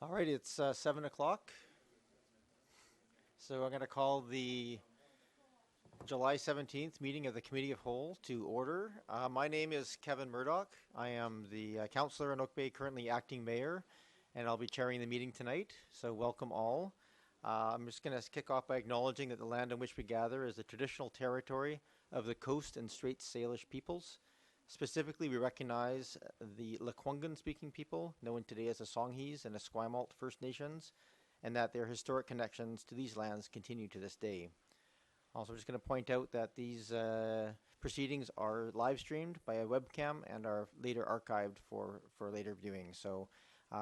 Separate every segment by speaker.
Speaker 1: All right, it's 7 o'clock. So I'm going to call the July 17th meeting of the Committee of Whole to order. My name is Kevin Murdoch. I am the councillor in Oak Bay, currently acting mayor, and I'll be chairing the meeting tonight. So welcome all. I'm just going to kick off by acknowledging that the land on which we gather is the traditional territory of the Coast and Straits Salish peoples. Specifically, we recognize the Lekwungen speaking people, known today as the Songhees and Esquimalt First Nations, and that their historic connections to these lands continue to this day. Also, I'm just going to point out that these proceedings are live streamed by a webcam and are later archived for later viewing. So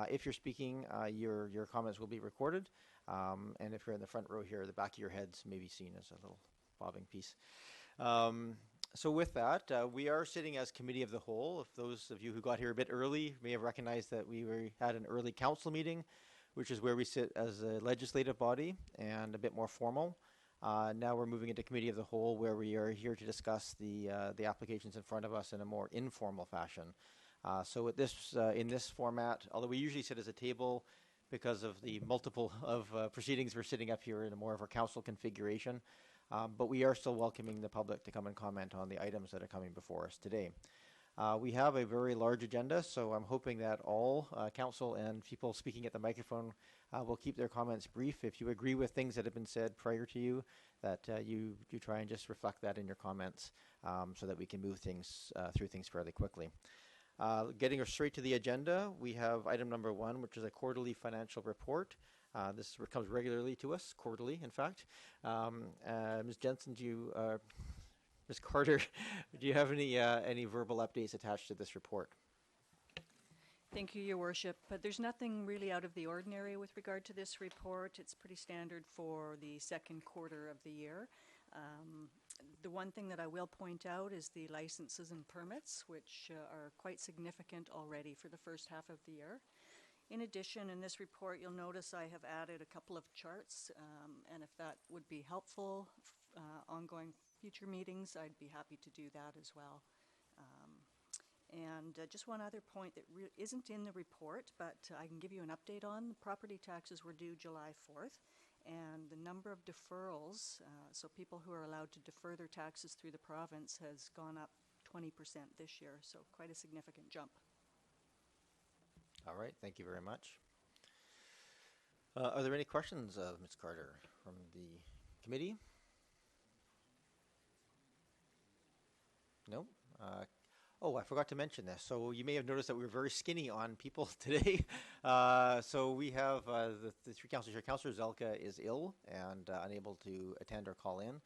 Speaker 1: if you're speaking, your comments will be recorded. And if you're in the front row here, the back of your heads may be seen as a little bobbing piece. So with that, we are sitting as Committee of the Whole. If those of you who got here a bit early may have recognized that we had an early council meeting, which is where we sit as a legislative body and a bit more formal. Now we're moving into Committee of the Whole, where we are here to discuss the applications in front of us in a more informal fashion. So at this in this format, although we usually sit as a table, because of the multiple of proceedings, we're sitting up here in a more of a council configuration. But we are still welcoming the public to come and comment on the items that are coming before us today. We have a very large agenda, so I'm hoping that all council and people speaking at the microphone will keep their comments brief. If you agree with things that have been said prior to you, that you try and just reflect that in your comments so that we can move things through things fairly quickly. Getting straight to the agenda, we have item number 1, which is a quarterly financial report. This comes regularly to us, quarterly, in fact. Ms. Jensen, Ms. Carter, do you have any verbal updates attached to this report?
Speaker 2: Thank you, Your Worship. But there's nothing really out of the ordinary with regard to this report. It's pretty standard for the second quarter of the year. The one thing that I will point out is the licenses and permits, which are quite significant already for the first half of the year. In addition, in this report, you'll notice I have added a couple of charts, and if that would be helpful, ongoing future meetings, I'd be happy to do that as well. And just one other point that isn't in the report, but I can give you an update on. The property taxes were due July 4th, and the number of deferrals, so people who are allowed to defer their taxes through the province, has gone up 20% this year, so quite a significant jump.
Speaker 1: All right, thank you very much. Are there any questions of Ms. Carter from the committee? No? Oh, I forgot to mention this. So you may have noticed that we were very skinny on people today. So we have the three councillors here. Councillor Zelka is ill and unable to attend or call in.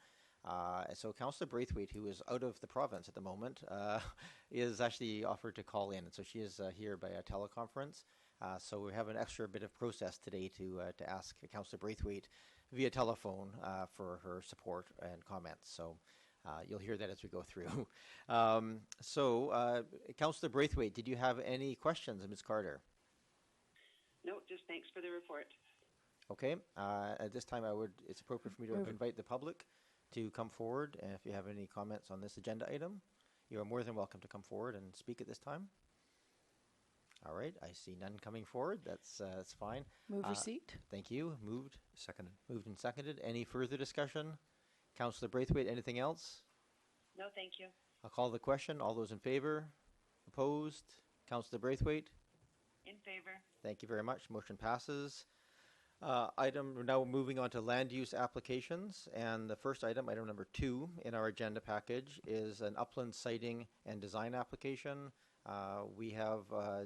Speaker 1: And so Councillor Braithwaite, who is out of the province at the moment, is actually offered to call in. And so she is here by a teleconference. So we have an extra bit of process today to ask Councillor Braithwaite via telephone for her support and comments. So you'll hear that as we go through. Councillor Braithwaite, did you have any questions of Ms. Carter?
Speaker 3: No, just thanks for the report.
Speaker 1: Okay. At this time, it's appropriate for me to invite the public to come forward. And if you have any comments on this agenda item, you are more than welcome to come forward and speak at this time. All right. I see none coming forward. That's fine.
Speaker 4: Move receipt.
Speaker 1: Thank you. Moved. Seconded. Moved and seconded. Any further discussion? Councillor Braithwaite, anything else?
Speaker 3: No, thank you.
Speaker 1: I'll call the question. All those in favor? Opposed? Councillor Braithwaite?
Speaker 3: In favor.
Speaker 1: Thank you very much. Motion passes. We're now moving on to land use applications. And the first item number 2 in our agenda package, is an Uplands siting and design application. We have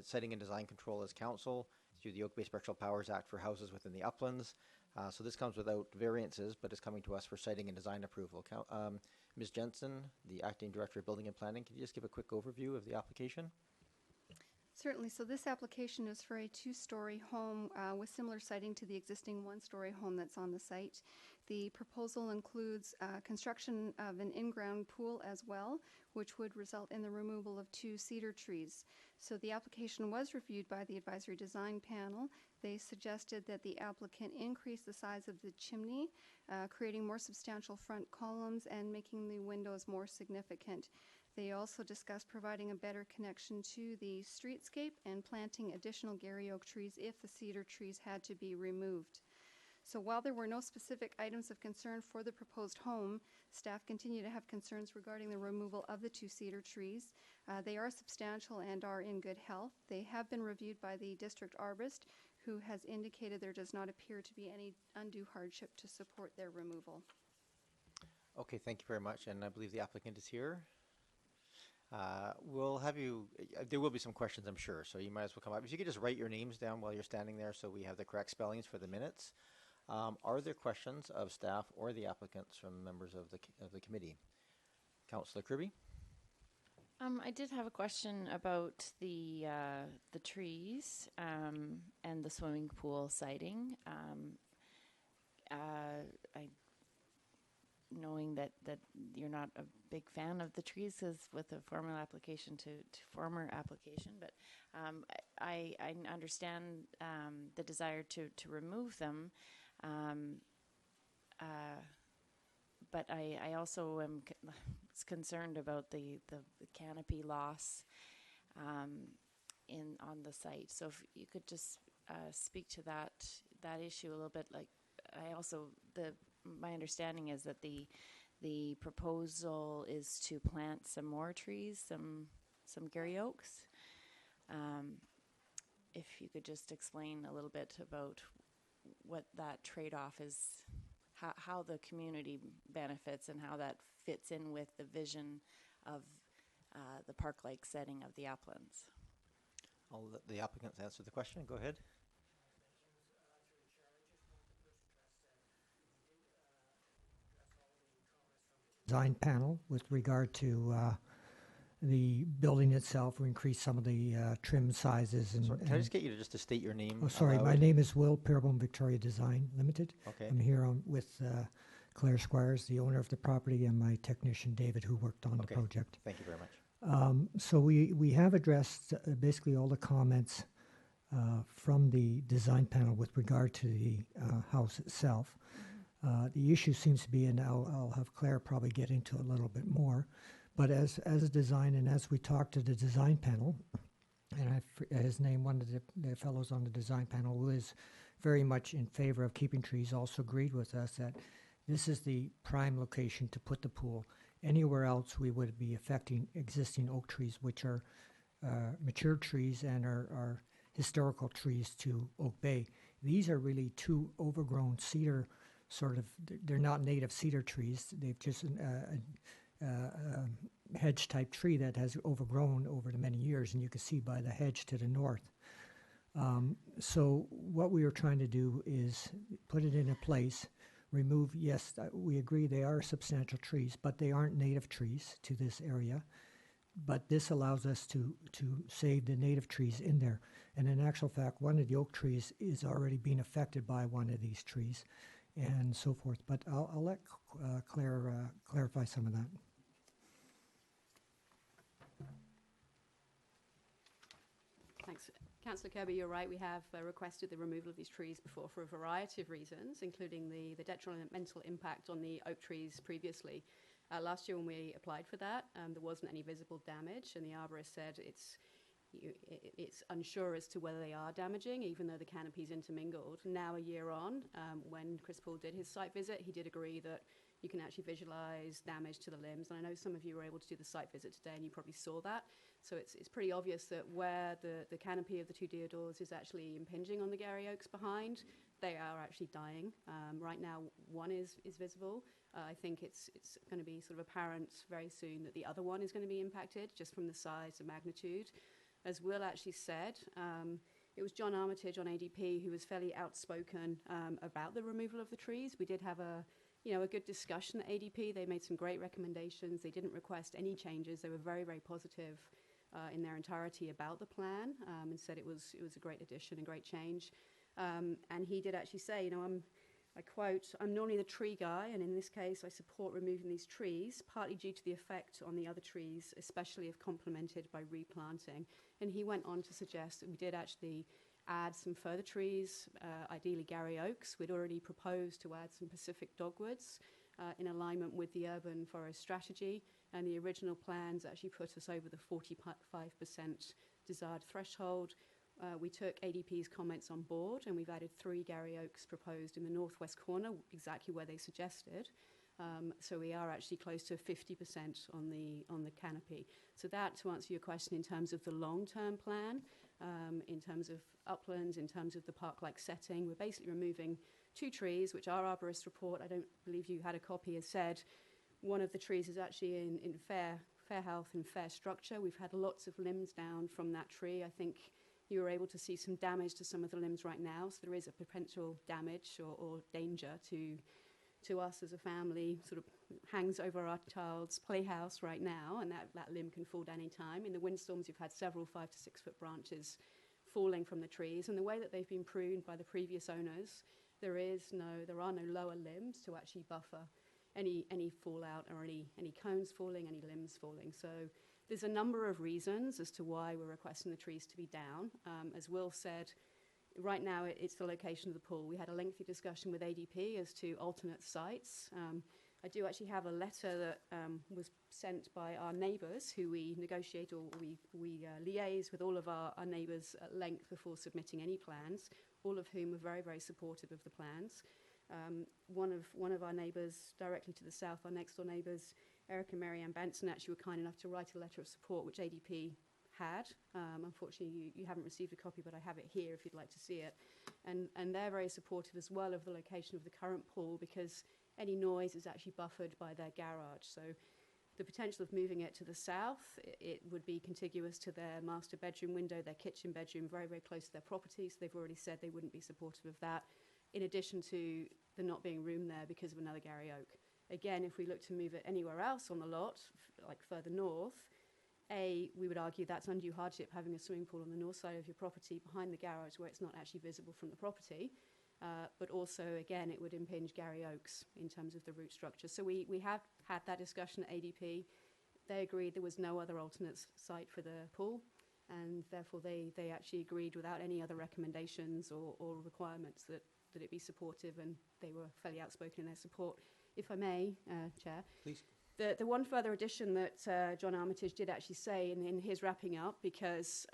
Speaker 1: siting and design control as council through the Oak Bay Special Powers Act for houses within the Uplands. So this comes without variances, but it's coming to us for siting and design approval. Ms. Jensen, the Acting Director of Building and Planning, can you just give a quick overview of the application?
Speaker 4: Certainly. So this application is for a 2-story home with similar siding to the existing 1-story home that's on the site. The proposal includes construction of an in-ground pool as well, which would result in the removal of 2 cedar trees. So the application was reviewed by the Advisory Design Panel. They suggested that the applicant increase the size of the chimney, creating more substantial front columns and making the windows more significant. They also discussed providing a better connection to the streetscape and planting additional Gary oak trees if the cedar trees had to be removed. So while there were no specific items of concern for the proposed home, staff continue to have concerns regarding the removal of the 2 cedar trees. They are substantial and are in good health. They have been reviewed by the district arborist, who has indicated there does not appear to be any undue hardship to support their removal.
Speaker 1: Okay, thank you very much, and I believe the applicant is here. We'll have you, there will be some questions, I'm sure, so you might as well come up. If you could just write your names down while you're standing there so we have the correct spellings for the minutes. Are there questions of staff or the applicants from members of the committee? Councillor Kirby?
Speaker 5: I did have a question about the trees and the swimming pool siting. Knowing that you're not a big fan of the trees, as with a formal application to former application, but I understand the desire to remove them. But I also am concerned about the canopy loss on the site. So if you could just speak to that issue a little bit. Like, I also, my understanding is that the proposal is to plant some more trees, some Gary oaks. If you could just explain a little bit about what that trade-off is, how the community benefits and how that fits in with the vision of the park-like setting of the Uplands.
Speaker 1: I'll let the applicants answer the question. Go ahead.
Speaker 6: Design panel with regard to the building itself. We increased some of the trim sizes. And,
Speaker 1: Sorry, can I just get you to state your name?
Speaker 6: Oh, sorry. My name is Weald, Parabone Victoria Design Limited.
Speaker 1: Okay.
Speaker 6: I'm here with Claire Squires, the owner of the property, and my technician, David, who worked on the project.
Speaker 1: Thank you very much.
Speaker 6: So we have addressed basically all the comments from the design panel with regard to the house itself. The issue seems to be, and I'll have Claire probably get into it a little bit more, but as a design and as we talked to the design panel, and his name, one of the fellows on the design panel who is very much in favor of keeping trees, also agreed with us that this is the prime location to put the pool. Anywhere else we would be affecting existing oak trees, which are mature trees and are historical trees to Oak Bay. These are really 2 overgrown cedar they're not native cedar trees. They've just hedge type tree that has overgrown over the many years, and you can see by the hedge to the north. So what we are trying to do is put it in a place, remove, yes, we agree they are substantial trees, but they aren't native trees to this area. But this allows us to save the native trees in there. And in actual fact, one of the oak trees is already being affected by one of these trees, and so forth. But I'll let Claire clarify some of that.
Speaker 7: Thanks. Councillor Kirby, you're right. We have requested the removal of these trees before for a variety of reasons, including the detrimental impact on the oak trees previously. Last year when we applied for that, there wasn't any visible damage, and the arborist said it's unsure as to whether they are damaging, even though the canopy's intermingled. Now, a year on, when Chris Paul did his site visit, he did agree that you can actually visualize damage to the limbs. And I know some of you were able to do the site visit today, and you probably saw that. So it's pretty obvious that where the canopy of the 2 deodars is actually impinging on the Gary oaks behind, they are actually dying. Right now, one is visible. I think it's going to be sort of apparent very soon that the other one is going to be impacted, just from the size and magnitude. As Will actually said, it was John Armitage on ADP who was fairly outspoken about the removal of the trees. We did have a good discussion at ADP. They made some great recommendations. They didn't request any changes. They were very, very positive in their entirety about the plan, and said it was a great addition, a great change. And he did actually say, I quote, "I'm normally the tree guy, and in this case I support removing these trees, partly due to the effect on the other trees, especially if complemented by replanting." And he went on to suggest that we did actually add some further trees, ideally Gary oaks. We'd already proposed to add some Pacific dogwoods in alignment with the urban forest strategy. And the original plans actually put us over the 45% desired threshold. We took ADP's comments on board, and we've added 3 Gary Oaks proposed in the northwest corner, exactly where they suggested. So we are actually close to 50% on the canopy. So that, to answer your question, in terms of the long-term plan, in terms of uplands, in terms of the park-like setting, we're basically removing 2 trees, which our arborist report, I don't believe you had a copy, has said one of the trees is actually in fair health and fair structure. We've had lots of limbs down from that tree. I think you were able to see some damage to some of the limbs right now, so there is a potential damage or danger to us as a family, sort of hangs over our child's playhouse right now, and that limb can fall at any time. In the windstorms, you've had several 5 to 6 foot branches falling from the trees, and the way that they've been pruned by the previous owners, there are no lower limbs to actually buffer any fallout or any cones falling, any limbs falling. So there's a number of reasons as to why we're requesting the trees to be down. As Will said, right now it's the location of the pool. We had a lengthy discussion with ADP as to alternate sites. I do actually have a letter that was sent by our neighbours who we negotiate, or we liaise with all of our neighbours at length before submitting any plans, all of whom are very, very supportive of the plans. One of our neighbours directly to the south, our next door neighbours, Eric and Mary Ann Benson, actually were kind enough to write a letter of support, which ADP had. Unfortunately, you haven't received a copy, but I have it here if you'd like to see it. And they're very supportive as well of the location of the current pool, because any noise is actually buffered by their garage. So the potential of moving it to the south, it would be contiguous to their master bedroom window, their kitchen bedroom, very, very close to their property. So they've already said they wouldn't be supportive of that, in addition to there not being room there because of another Gary Oak. Again, if we look to move it anywhere else on the lot, like further north, we would argue that's undue hardship, having a swimming pool on the north side of your property behind the garage where it's not actually visible from the property. But also, again, it would impinge Gary Oaks in terms of the root structure. So we have had that discussion at ADP. They agreed there was no other alternate site for the pool, and therefore they actually agreed without any other recommendations or requirements that it be supportive, and they were fairly outspoken in their support. If I may, Chair.
Speaker 1: Please.
Speaker 7: The one further addition that John Armitage did actually say in his wrapping up, because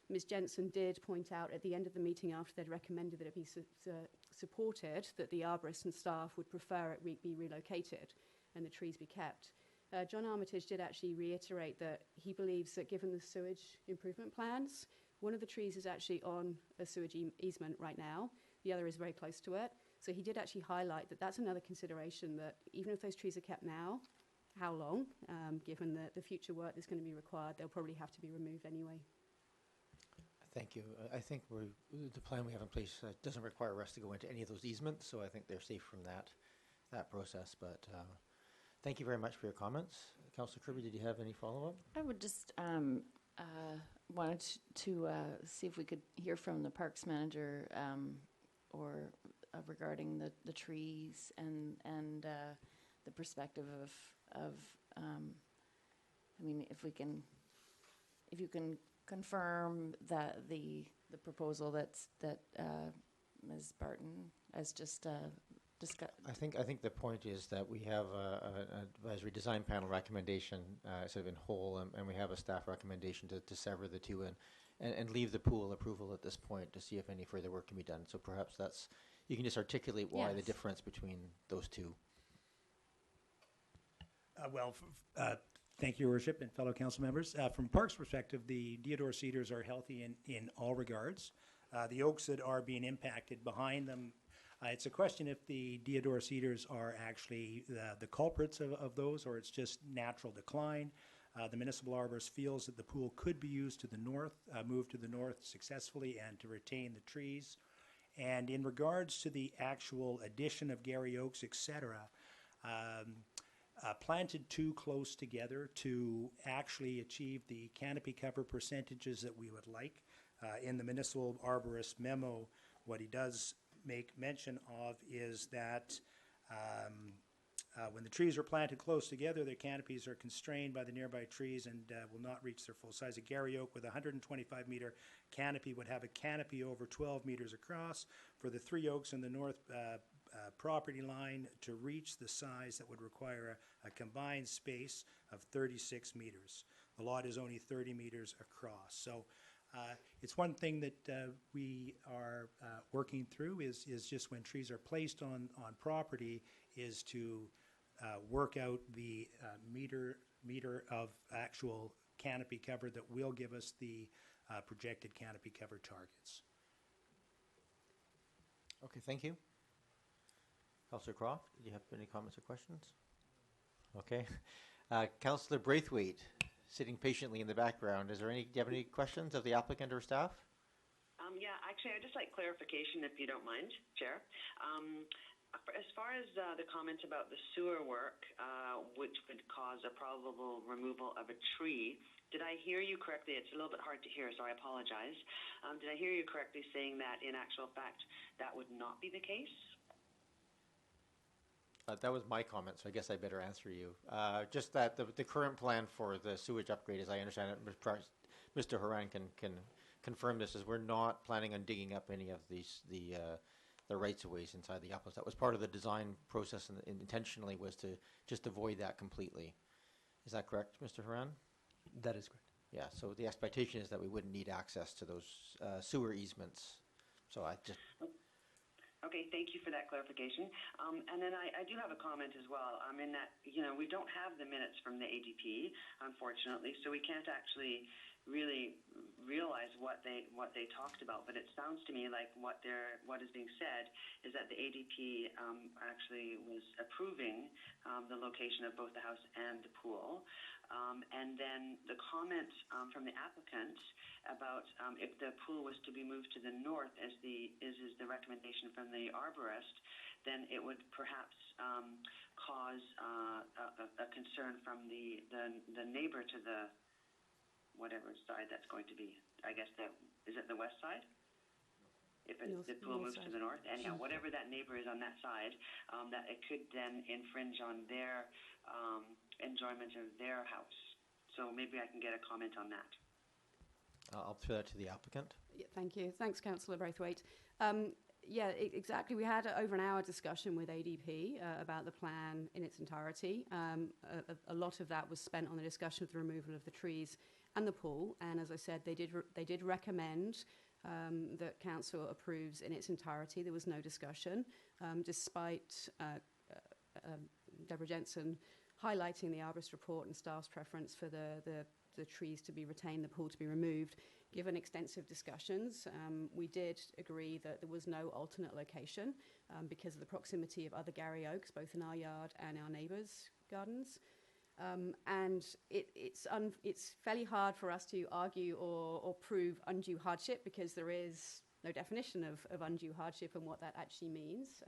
Speaker 7: Ms. Jensen did point out at the end of the meeting after they'd recommended that it be supported, that the arborists and staff would prefer it be relocated and the trees be kept. John Armitage did actually reiterate that he believes that given the sewage improvement plans, one of the trees is actually on a sewage easement right now. The other is very close to it. So he did actually highlight that that's another consideration, that even if those trees are kept now, how long, given the future work that's going to be required, they'll probably have to be removed anyway.
Speaker 1: Thank you. I think the plan we have in place doesn't require us to go into any of those easements, so I think they're safe from that process. But thank you very much for your comments. Councillor Kirby, did you have any follow-up?
Speaker 5: I would just wanted to see if we could hear from the parks manager or regarding the trees and the perspective of I mean, if you can confirm that the proposal that Ms. Barton has just discussed.
Speaker 1: I think the point is that we have an advisory design panel recommendation sort of in whole, and we have a staff recommendation to sever the two and leave the pool approval at this point to see if any further work can be done. So perhaps you can just articulate why the difference between those two.
Speaker 8: Thank you, Your Worship and fellow council members. From Parks' perspective, the deodar cedars are healthy in all regards. The oaks that are being impacted behind them, it's a question if the deodar cedars are actually the culprits of those, or it's just natural decline. The municipal arborist feels that the pool could be used to the north, moved to the north successfully, and to retain the trees. And in regards to the actual addition of Gary Oaks, etc., planted too close together to actually achieve the canopy cover percentages that we would like. In the municipal arborist memo, what he does make mention of is that when the trees are planted close together, their canopies are constrained by the nearby trees and will not reach their full size. A Gary Oak with a 125-meter canopy would have a canopy over 12 meters across. For the 3 oaks in the north property line to reach the size that would require a combined space of 36 meters. The lot is only 30 meters across. So it's one thing that we are working through is just when trees are placed on property is to work out the meter of actual canopy cover that will give us the projected canopy cover targets.
Speaker 1: Okay, thank you. Councillor Croft, do you have any comments or questions? Okay. Councillor Braithwaite, sitting patiently in the background. Do you have any questions of the applicant or staff?
Speaker 3: Yeah, actually, I'd just like clarification, if you don't mind, Chair. As far as the comments about the sewer work, which would cause a probable removal of a tree, did I hear you correctly? It's a little bit hard to hear, so I apologize. Did I hear you correctly saying that, in actual fact, that would not be the case?
Speaker 1: That was my comment, so I guess I better answer you. Just that the current plan for the sewage upgrade, as I understand it, Mr. Haran can confirm this, is we're not planning on digging up any of the rights-of-ways inside the Uplands. That was part of the design process, and intentionally was to just avoid that completely. Is that correct, Mr. Haran?
Speaker 9: That is correct.
Speaker 1: Yeah, so the expectation is that we wouldn't need access to those sewer easements. So I just...
Speaker 3: Okay, thank you for that clarification. And then I do have a comment as well. In that, we don't have the minutes from the ADP, unfortunately, so we can't actually really realize what they talked about. But it sounds to me like what is being said is that the ADP actually was approving the location of both the house and the pool. And then the comment from the applicant about if the pool was to be moved to the north, as is the recommendation from the arborist, then it would perhaps cause a concern from the neighbor to the whatever side that's going to be. I guess is it the west side? If the pool moves to the north, anyhow, whatever that neighbor is on that side, that it could then infringe on their enjoyment of their house. So maybe I can get a comment on that.
Speaker 1: I'll throw that to the applicant.
Speaker 7: Yeah, thank you. Thanks, Councillor Braithwaite. Yeah, exactly. We had over an hour discussion with ADP about the plan in its entirety. A lot of that was spent on the discussion of the removal of the trees and the pool. And as I said, they did recommend that council approves in its entirety. There was no discussion, despite Deborah Jensen highlighting the arborist report and staff's preference for the trees to be retained, the pool to be removed. Given extensive discussions, we did agree that there was no alternate location because of the proximity of other Gary oaks, both in our yard and our neighbours' gardens. And it's fairly hard for us to argue or prove undue hardship because there is no definition of undue hardship and what that actually means.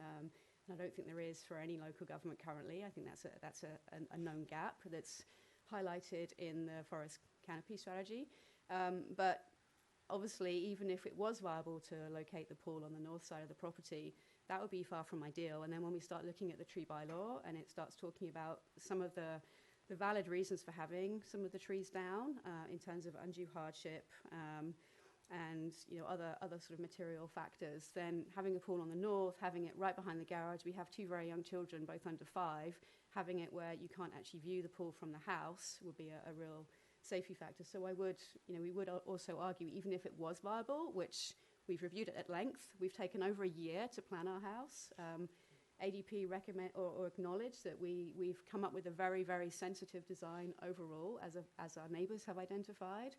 Speaker 7: And I don't think there is for any local government currently. I think that's a known gap that's highlighted in the forest canopy strategy. But obviously, even if it was viable to locate the pool on the north side of the property, that would be far from ideal. And then when we start looking at the tree bylaw and it starts talking about some of the valid reasons for having some of the trees down in terms of undue hardship and other sort of material factors, then having a pool on the north, having it right behind the garage, we have two very young children, both under 5, having it where you can't actually view the pool from the house would be a real safety factor. So we would also argue, even if it was viable, which we've reviewed it at length, we've taken over a year to plan our house. ADP recommend or acknowledge that we've come up with a very, very sensitive design overall, as our neighbours have identified.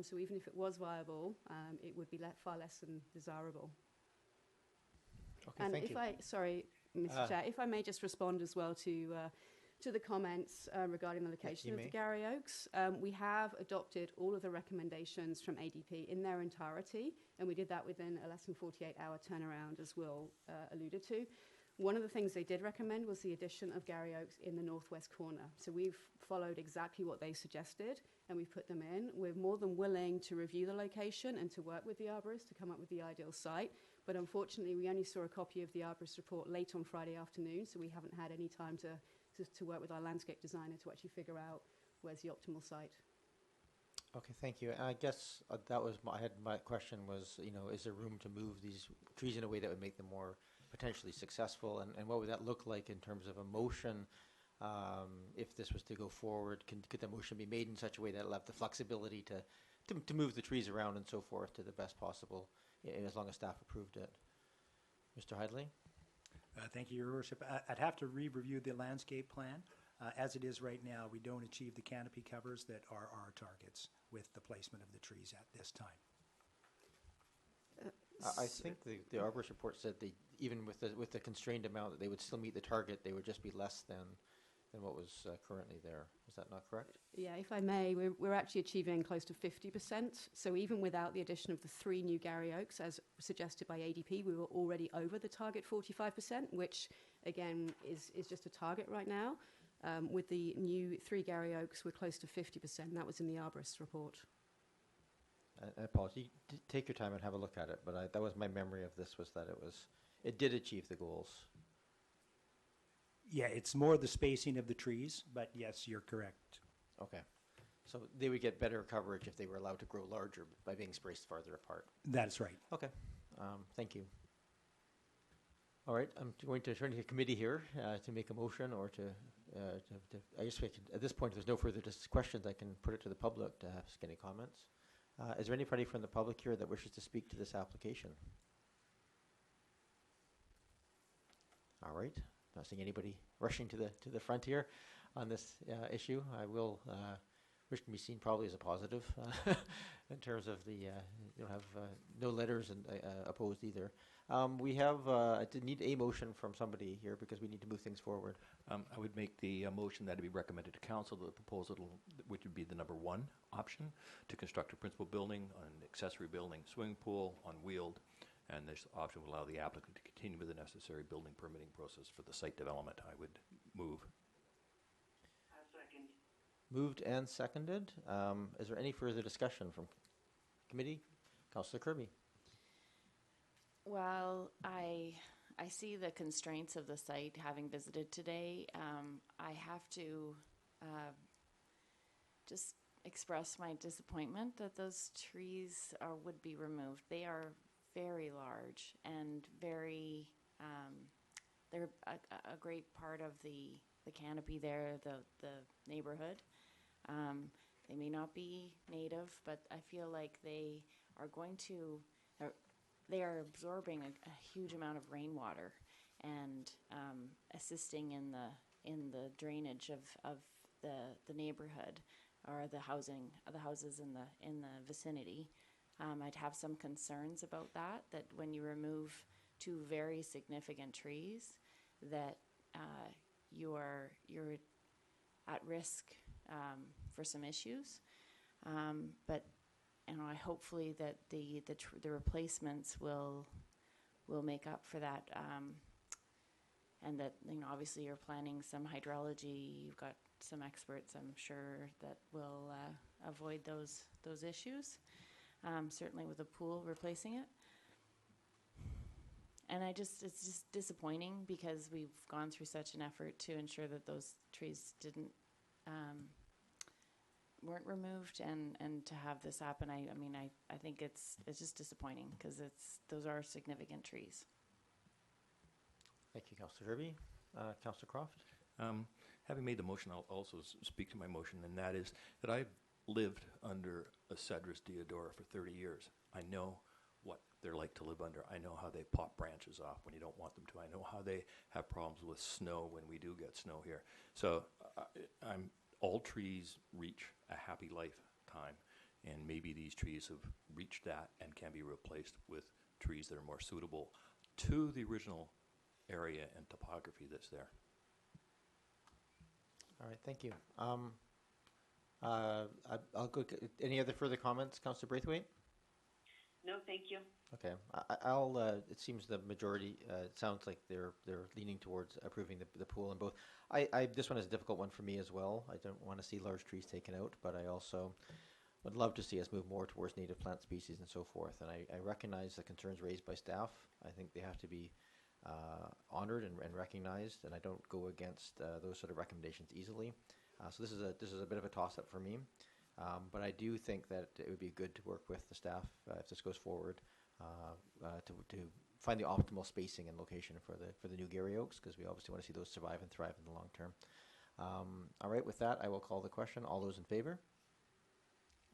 Speaker 7: So even if it was viable, it would be far less than desirable.
Speaker 1: Okay,
Speaker 7: And
Speaker 1: thank
Speaker 7: if
Speaker 1: you.
Speaker 7: sorry, Mr. Chair, if I may just respond as well to the comments regarding the location of the Gary Oaks. We have adopted all of the recommendations from ADP in their entirety, and we did that within a less than 48-hour turnaround, as Will alluded to. One of the things they did recommend was the addition of Gary Oaks in the northwest corner. So we've followed exactly what they suggested, and we've put them in. We're more than willing to review the location and to work with the arborist to come up with the ideal site. But unfortunately, we only saw a copy of the arborist report late on Friday afternoon, so we haven't had any time to work with our landscape designer to actually figure out where's the optimal site.
Speaker 1: Okay, thank you. And I guess my question was, is there room to move these trees in a way that would make them more potentially successful, and what would that look like in terms of a motion? If this was to go forward, could the motion be made in such a way that it'll have the flexibility to move the trees around and so forth to the best possible, as long as staff approved it? Mr. Heidley?
Speaker 8: Thank you, Your Worship. I'd have to re-review the landscape plan. As it is right now, we don't achieve the canopy covers that are our targets with the placement of the trees at this time.
Speaker 1: I think the arborist report said they, even with the constrained amount, that they would still meet the target. They would just be less than what was currently there. Is that not correct?
Speaker 7: Yeah, if I may, we're actually achieving close to 50%. So even without the addition of the 3 new Gary Oaks, as suggested by ADP, we were already over the target 45%, which again is just a target right now. With the new 3 Gary Oaks, we're close to 50%. That was in the arborist's report.
Speaker 1: I apologize. Take your time and have a look at it. But that was my memory of this, was that it did achieve the goals.
Speaker 8: Yeah, it's more the spacing of the trees, but yes, you're correct.
Speaker 1: Okay. So they would get better coverage if they were allowed to grow larger by being spaced farther apart.
Speaker 8: That's right.
Speaker 1: Okay. Thank you. All right. I'm going to turn to the committee here to make a motion or to I guess we can, at this point, if there's no further questions, I can put it to the public to ask any comments. Is there anybody from the public here that wishes to speak to this application? All right. Not seeing anybody rushing to the front here on this issue. I will, which can be seen probably as a positive in terms of the, you'll have no letters and opposed either. We have, I did need a motion from somebody here because we need to move things forward.
Speaker 9: I would make the motion that it be recommended to council that the proposal, which would be the number 1 option, to construct a principal building, an accessory building, swimming pool on Weald, and this option would allow the applicant to continue with the necessary building permitting process for the site development. I would move.
Speaker 3: Second.
Speaker 1: Moved and seconded. Is there any further discussion from committee? Councillor Kirby.
Speaker 5: Well, I see the constraints of the site having visited today. I have to just express my disappointment that those trees would be removed. They are very large and very, they're a great part of the canopy there, the neighborhood. They may not be native, but I feel like they are going to, they are absorbing a huge amount of rainwater and assisting in the drainage of the neighborhood or the houses in the vicinity. I'd have some concerns about that when you remove 2 very significant trees, that you're at risk for some issues. But I hopefully that the replacements will make up for that, and that obviously you're planning some hydrology. You've got some experts, I'm sure, that will avoid those issues. Certainly with the pool replacing it. And it's just disappointing because we've gone through such an effort to ensure that those trees weren't removed, and to have this happen, I think it's just disappointing because those are significant trees.
Speaker 1: Thank you, Councillor Kirby. Councillor Croft.
Speaker 9: Having made the motion, I'll also speak to my motion, and that is that I've lived under a Cedrus deodora for 30 years. I know what they're like to live under. I know how they pop branches off when you don't want them to. I know how they have problems with snow when we do get snow here. So all trees reach a happy lifetime, and maybe these trees have reached that and can be replaced with trees that are more suitable to the original area and topography that's there.
Speaker 1: All right, thank you. I'll go. Any other further comments, Councillor Braithwaite?
Speaker 3: No, thank you.
Speaker 1: Okay, I'll. It seems the majority. It sounds like they're leaning towards approving the pool and both. This one is a difficult one for me as well. I don't want to see large trees taken out, but I also would love to see us move more towards native plant species and so forth. And I recognize the concerns raised by staff. I think they have to be honored and recognized, and I don't go against those sort of recommendations easily. So this is a bit of a toss-up for me, but I do think that it would be good to work with the staff if this goes forward to find the optimal spacing and location for the new Gary Oaks, because we obviously want to see those survive and thrive in the long term. All right, with that, I will call the question. All those in favor?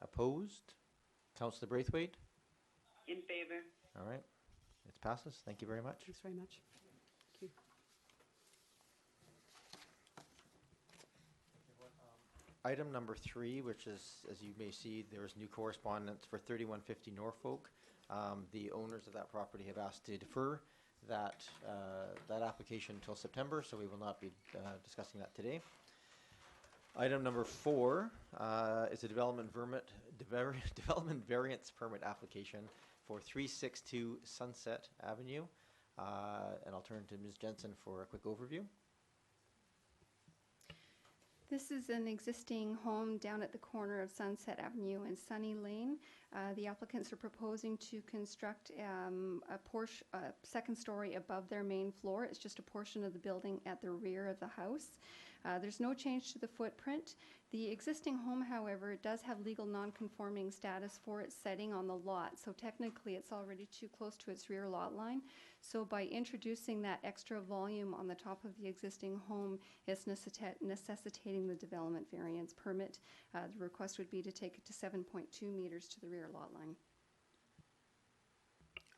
Speaker 1: Opposed? Councillor Braithwaite?
Speaker 3: In favor.
Speaker 1: All right, it passes. Thank you very much.
Speaker 7: Thanks very much. Thank you.
Speaker 1: Item number 3, which is, as you may see, there is new correspondence for 3150 Norfolk. The owners of that property have asked to defer that application until September, so we will not be discussing that today. Item number 4 is a development variance permit application for 362 Sunset Avenue. And I'll turn to Ms. Jensen for a quick overview.
Speaker 4: This is an existing home down at the corner of Sunset Avenue and Sunny Lane. The applicants are proposing to construct a second story above their main floor. It's just a portion of the building at the rear of the house. There's no change to the footprint. The existing home, however, does have legal non-conforming status for its setting on the lot, so technically it's already too close to its rear lot line. So by introducing that extra volume on the top of the existing home, it's necessitating the development variance permit. The request would be to take it to 7.2 meters to the rear lot line.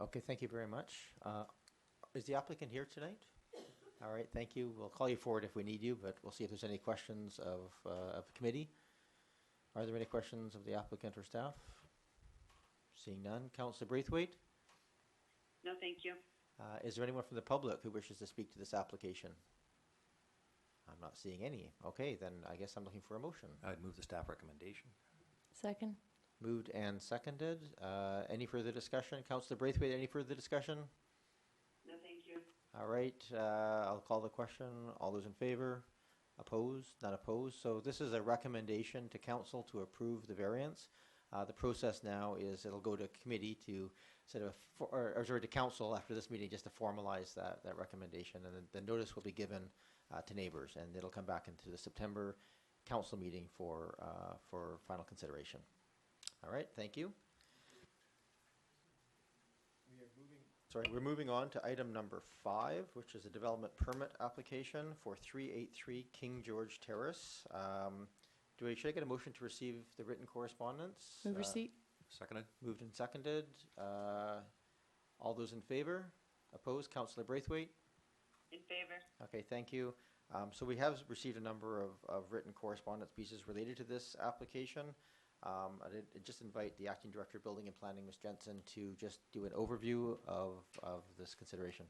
Speaker 1: Okay, thank you very much. Is the applicant here tonight? All right, thank you. We'll call you forward if we need you, but we'll see if there's any questions of the committee. Are there any questions of the applicant or staff? Seeing none. Councillor Braithwaite?
Speaker 3: No, thank you.
Speaker 1: Is there anyone from the public who wishes to speak to this application? I'm not seeing any. Okay, then I guess I'm looking for a motion.
Speaker 9: I'd move the staff recommendation.
Speaker 5: Second.
Speaker 1: Moved and seconded. Any further discussion? Councillor Braithwaite, any further discussion?
Speaker 3: No, thank you.
Speaker 1: All right, I'll call the question. All those in favor? Opposed? Not opposed. So this is a recommendation to council to approve the variance. The process now is it'll go to committee to sort of, or sorry, to council after this meeting just to formalize that recommendation, and then the notice will be given to neighbors, and it'll come back into the September council meeting for final consideration. All right, thank you. We're moving on to item number 5, which is a development permit application for 383 King George Terrace. Should I get a motion to receive the written correspondence?
Speaker 5: Move receipt.
Speaker 9: Seconded.
Speaker 1: Moved and seconded. All those in favor? Opposed? Councillor Braithwaite?
Speaker 3: In favor.
Speaker 1: Okay, thank you. So we have received a number of written correspondence pieces related to this application. I'd just invite the Acting Director of Building and Planning, Ms. Jensen, to just do an overview of this consideration.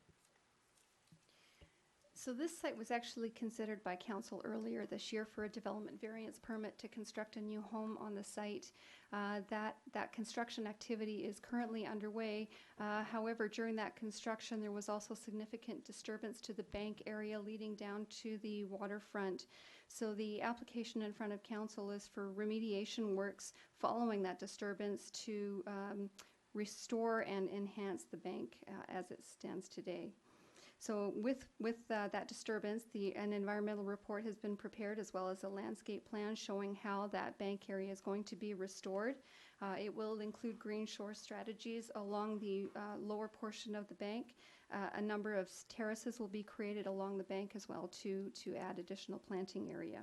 Speaker 4: So this site was actually considered by council earlier this year for a development variance permit to construct a new home on the site. That construction activity is currently underway. However, during that construction, there was also significant disturbance to the bank area leading down to the waterfront. So the application in front of council is for remediation works following that disturbance to restore and enhance the bank as it stands today. So with that disturbance, an environmental report has been prepared, as well as a landscape plan showing how that bank area is going to be restored. It will include green shore strategies along the lower portion of the bank. A number of terraces will be created along the bank as well to add additional planting area.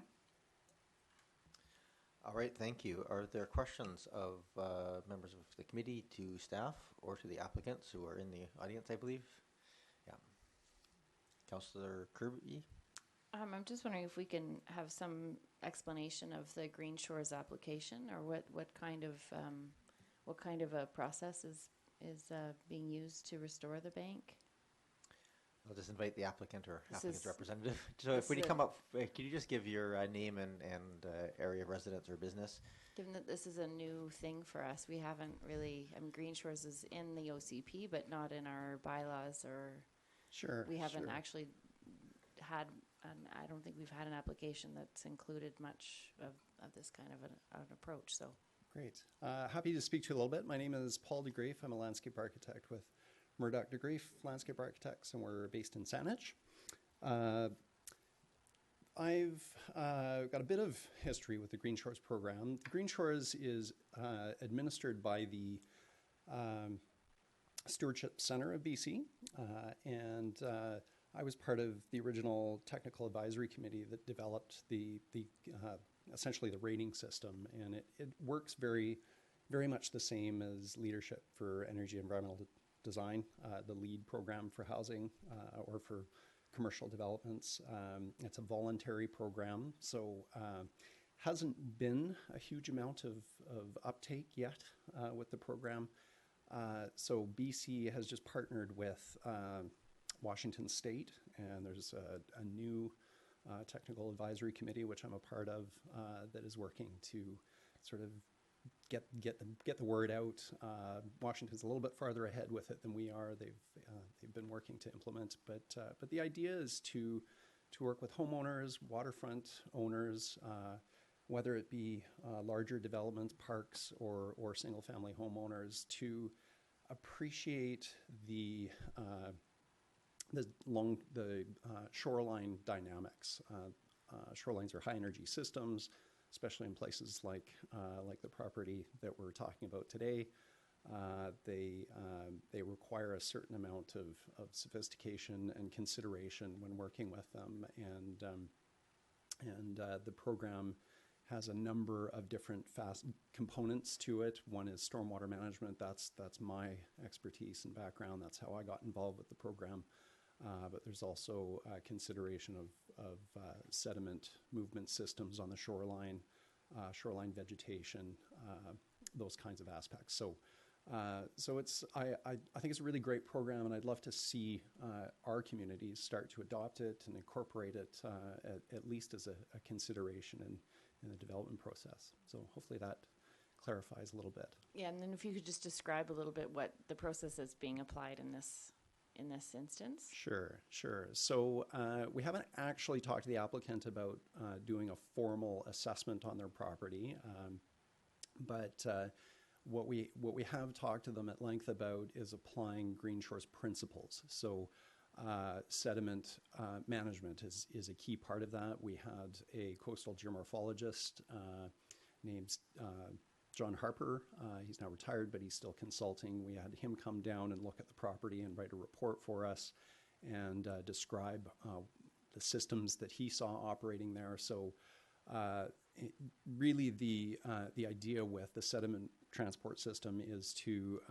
Speaker 1: All right, thank you. Are there questions of members of the committee to staff or to the applicants who are in the audience, I believe? Yeah. Councillor Kirby?
Speaker 5: I'm just wondering if we can have some explanation of the Green Shores application, or what kind of a process is being used to restore the bank.
Speaker 1: I'll just invite the applicant or
Speaker 5: This
Speaker 1: applicant's
Speaker 5: is-
Speaker 1: representative. So if when you come up, can you just give your name and area of residence or business?
Speaker 5: Given that this is a new thing for us, we haven't really, Green Shores is in the OCP, but not in our bylaws, or
Speaker 10: Sure.
Speaker 5: we haven't
Speaker 10: sure.
Speaker 5: actually had, I don't think we've had an application that's included much of this kind of an approach, so.
Speaker 10: Great. Happy to speak to you a little bit. My name is Paul DeGreef. I'm a landscape architect with Murdoch DeGreef Landscape Architects, and we're based in Saanich. I've got a bit of history with the Green Shores program. The Green Shores is administered by the Stewardship Center of BC, and I was part of the original technical advisory committee that developed the essentially the rating system, and it works very much the same as Leadership for Energy Environmental Design, the LEAD program for housing or for commercial developments. It's a voluntary program, so hasn't been a huge amount of uptake yet with the program. So BC has just partnered with Washington State, and there's a new technical advisory committee, which I'm a part of, that is working to sort of get the word out. Washington's a little bit farther ahead with it than we are. They've been working to implement, but the idea is to work with homeowners, waterfront owners, whether it be larger developments, parks, or single-family homeowners, to appreciate the shoreline dynamics. Shorelines are high-energy systems, especially in places like the property that we're talking about today. They require a certain amount of sophistication and consideration when working with them, and the program has a number of different fast components to it. One is stormwater management. That's my expertise and background. That's how I got involved with the program. But there's also consideration of sediment movement systems on the shoreline, shoreline vegetation, those kinds of aspects. So it's I think it's a really great program, and I'd love to see our communities start to adopt it and incorporate it at least as a consideration in the development process. So hopefully that clarifies a little bit.
Speaker 5: Yeah, and then if you could just describe a little bit what the process is being applied in this instance.
Speaker 10: Sure. So we haven't actually talked to the applicant about doing a formal assessment on their property, but what we have talked to them at length about is applying Green Shore's principles. So sediment management is a key part of that. We had a coastal geomorphologist named John Harper. He's now retired, but he's still consulting. We had him come down and look at the property and write a report for us and describe the systems that he saw operating there. So really the idea with the sediment transport system is to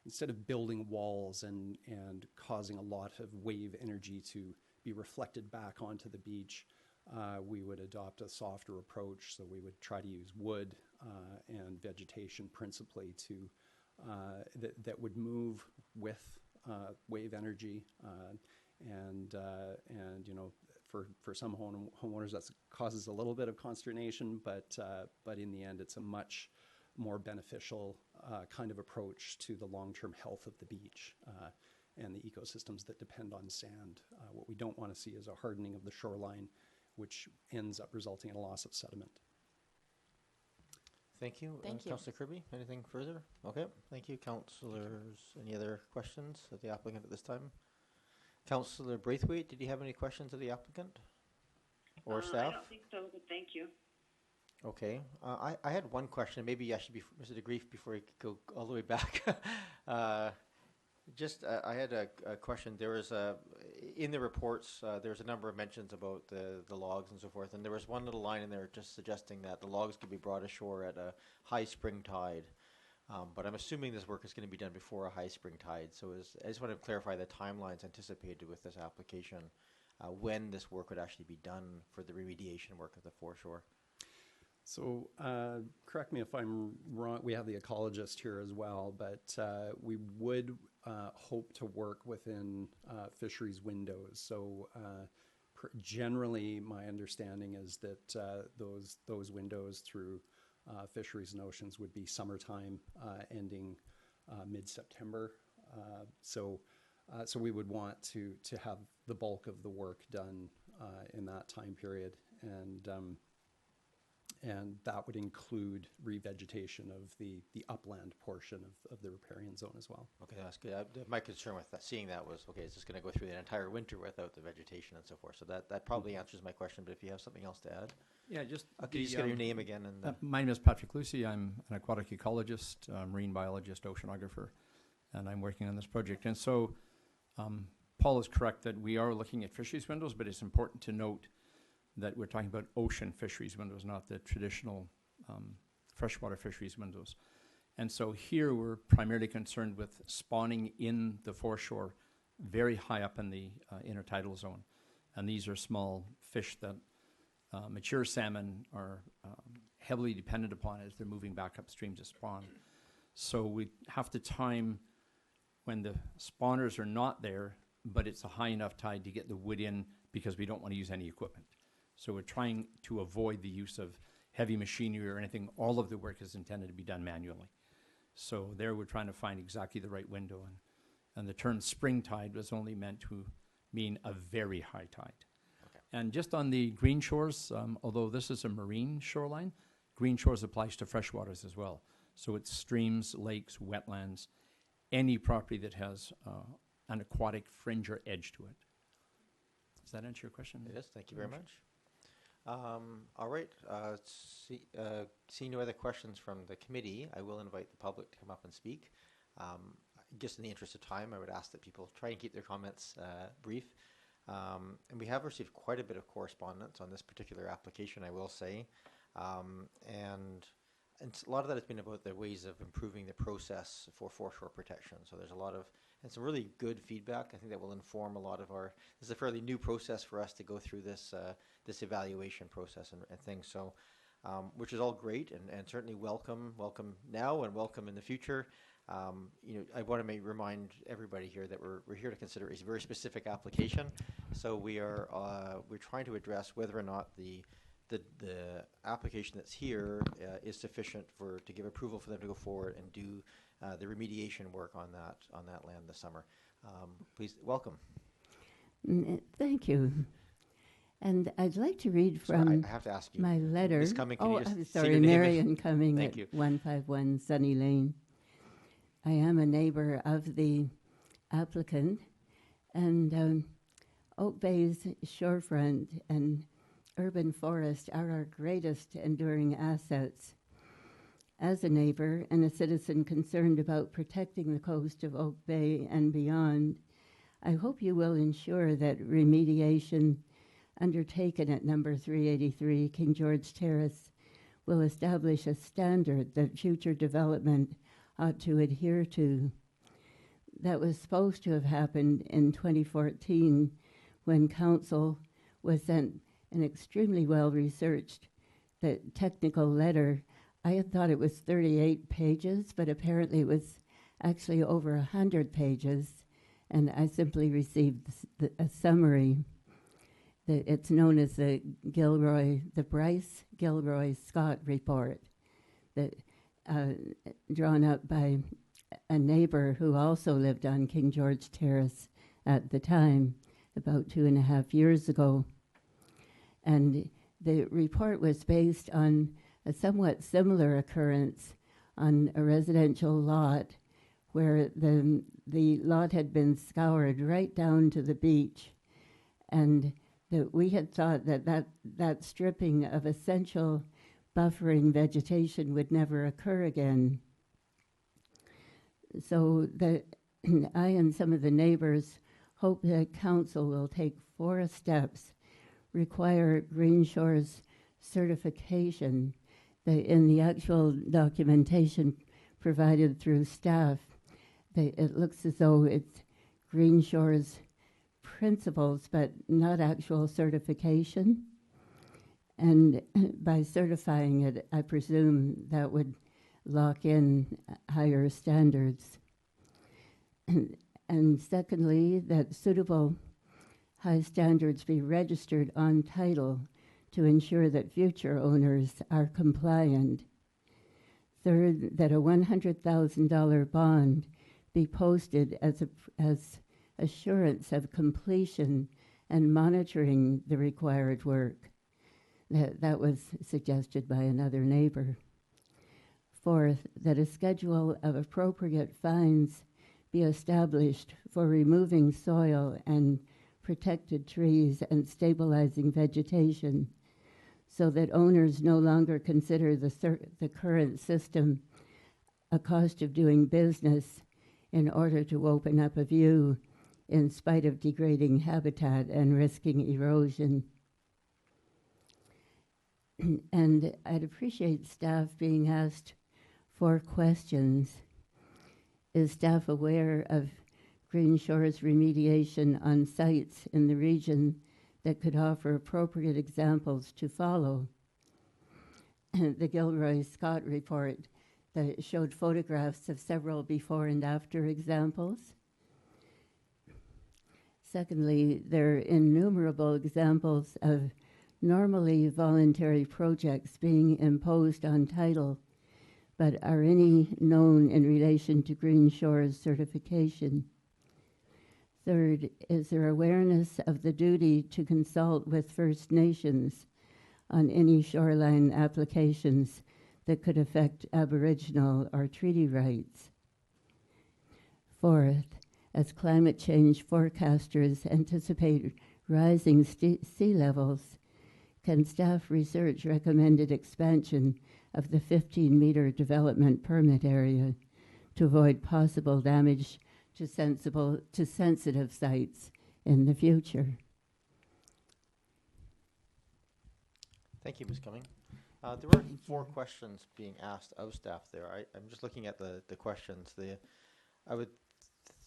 Speaker 10: instead of building walls and causing a lot of wave energy to be reflected back onto the beach, we would adopt a softer approach. So we would try to use wood and vegetation principally to that would move with wave energy, and you know, for some homeowners that causes a little bit of consternation, but in the end it's a much more beneficial kind of approach to the long-term health of the beach and the ecosystems that depend on sand. What we don't want to see is a hardening of the shoreline, which ends up resulting in a loss of sediment.
Speaker 1: Thank you.
Speaker 5: Thank you.
Speaker 1: Councillor Kirby, anything further? Okay, thank you. Councillors, any other questions of the applicant at this time? Councillor Braithwaite, did you have any questions of the applicant or staff?
Speaker 3: I don't think so, but thank you.
Speaker 1: Okay, I had one question. Maybe I should be Mr. DeGrief before we go all the way back. I had a question. There was in the reports, there's a number of mentions about the logs and so forth, and there was one little line in there just suggesting that the logs could be brought ashore at a high spring tide. But I'm assuming this work is going to be done before a high spring tide. So I just want to clarify the timelines anticipated with this application, when this work would actually be done for the remediation work of the foreshore.
Speaker 10: So correct me if I'm wrong, we have the ecologist here as well, but we would hope to work within fisheries windows. So generally my understanding is that those windows through fisheries and oceans would be summertime ending mid-September. So we would want to have the bulk of the work done in that time period, and that would include revegetation of the upland portion of the riparian zone as well.
Speaker 1: Okay, that's good. My concern with seeing that was, okay, is this going to go through the entire winter without the vegetation and so forth? So that probably answers my question, but if you have something else to add.
Speaker 11: Yeah, just
Speaker 1: Could you just give your name again? And
Speaker 11: my name is Patrick Lucy. I'm an aquatic ecologist, marine biologist, oceanographer. and I'm working on this project. And so Paul is correct that we are looking at fisheries windows, but it's important to note that we're talking about ocean fisheries windows, not the traditional freshwater fisheries windows. And so here we're primarily concerned with spawning in the foreshore very high up in the intertidal zone. And these are small fish that mature salmon are heavily dependent upon as they're moving back upstream to spawn. So we have to time when the spawners are not there, but it's a high enough tide to get the wood in because we don't want to use any equipment. So we're trying to avoid the use of heavy machinery or anything. All of the work is intended to be done manually. So there we're trying to find exactly the right window. And the term spring tide was only meant to mean a very high tide.
Speaker 1: Okay.
Speaker 11: And just on the green shores, although this is a marine shoreline, green shores applies to freshwaters as well. So it's streams, lakes, wetlands, any property that has an aquatic fringe or edge to it. Does that answer your question?
Speaker 1: Yes, thank you very much. All right, seeing no other questions from the committee, I will invite the public to come up and speak. Just in the interest of time, I would ask that people try and keep their comments brief. And we have received quite a bit of correspondence on this particular application, I will say. And a lot of that has been about the ways of improving the process for foreshore protection. So there's a lot of, and some really good feedback. I think that will inform a lot of our, this is a fairly new process for us to go through this this evaluation process and things. So, which is all great and certainly welcome now and welcome in the future. You know, I want to remind everybody here that we're here to consider a very specific application. So we're trying to address whether or not the application that's here is sufficient to give approval for them to go forward and do the remediation work on that land this summer. Please welcome.
Speaker 12: Thank you. And I'd like to read from
Speaker 1: I have to ask you,
Speaker 12: my letter.
Speaker 1: Ms. Cumming, can you just
Speaker 12: I'm
Speaker 1: say
Speaker 12: sorry,
Speaker 1: your name?
Speaker 12: Marion Cumming
Speaker 1: Thank
Speaker 12: at
Speaker 1: you.
Speaker 12: 151 Sunny Lane. I am a neighbor of the applicant, and Oak Bay's shorefront and urban forest are our greatest enduring assets. As a neighbor and a citizen concerned about protecting the coast of Oak Bay and beyond, I hope you will ensure that remediation undertaken at number 383 King George Terrace will establish a standard that future development ought to adhere to. That was supposed to have happened in 2014 when council was sent an extremely well-researched technical letter. I had thought it was 38 pages, but apparently it was actually over 100 pages, and I simply received a summary. It's known as the Bryce Gilroy Scott report, that drawn up by a neighbor who also lived on King George Terrace at the time, about 2.5 years ago. And the report was based on a somewhat similar occurrence on a residential lot where the lot had been scoured right down to the beach, and that we had thought that stripping of essential buffering vegetation would never occur again. So I and some of the neighbors hope that council will take 4 steps, require Green Shores certification, that in the actual documentation provided through staff, that it looks as though it's Green Shores principles, but not actual certification. And by certifying it, I presume that would lock in higher standards. And secondly, that suitable high standards be registered on title to ensure that future owners are compliant. Third, that a $100,000 bond be posted as assurance of completion and monitoring the required work. That was suggested by another neighbor. Fourth, that a schedule of appropriate fines be established for removing soil and protected trees and stabilizing vegetation, so that owners no longer consider the current system a cost of doing business in order to open up a view in spite of degrading habitat and risking erosion. And I'd appreciate staff being asked 4 questions. Is staff aware of Green Shores remediation on sites in the region that could offer appropriate examples to follow? The Gilroy Scott report that showed photographs of several before and after examples. Secondly, there are innumerable examples of normally voluntary projects being imposed on title, but are any known in relation to Green Shores certification? Third, is there awareness of the duty to consult with First Nations on any shoreline applications that could affect Aboriginal or treaty rights? Fourth, as climate change forecasters anticipate rising sea levels, can staff research recommended expansion of the 15-meter development permit area to avoid possible damage to sensitive sites in the future?
Speaker 1: Thank you, Ms. Cumming. There were 4 questions being asked of staff there. I'm just looking at the questions. I would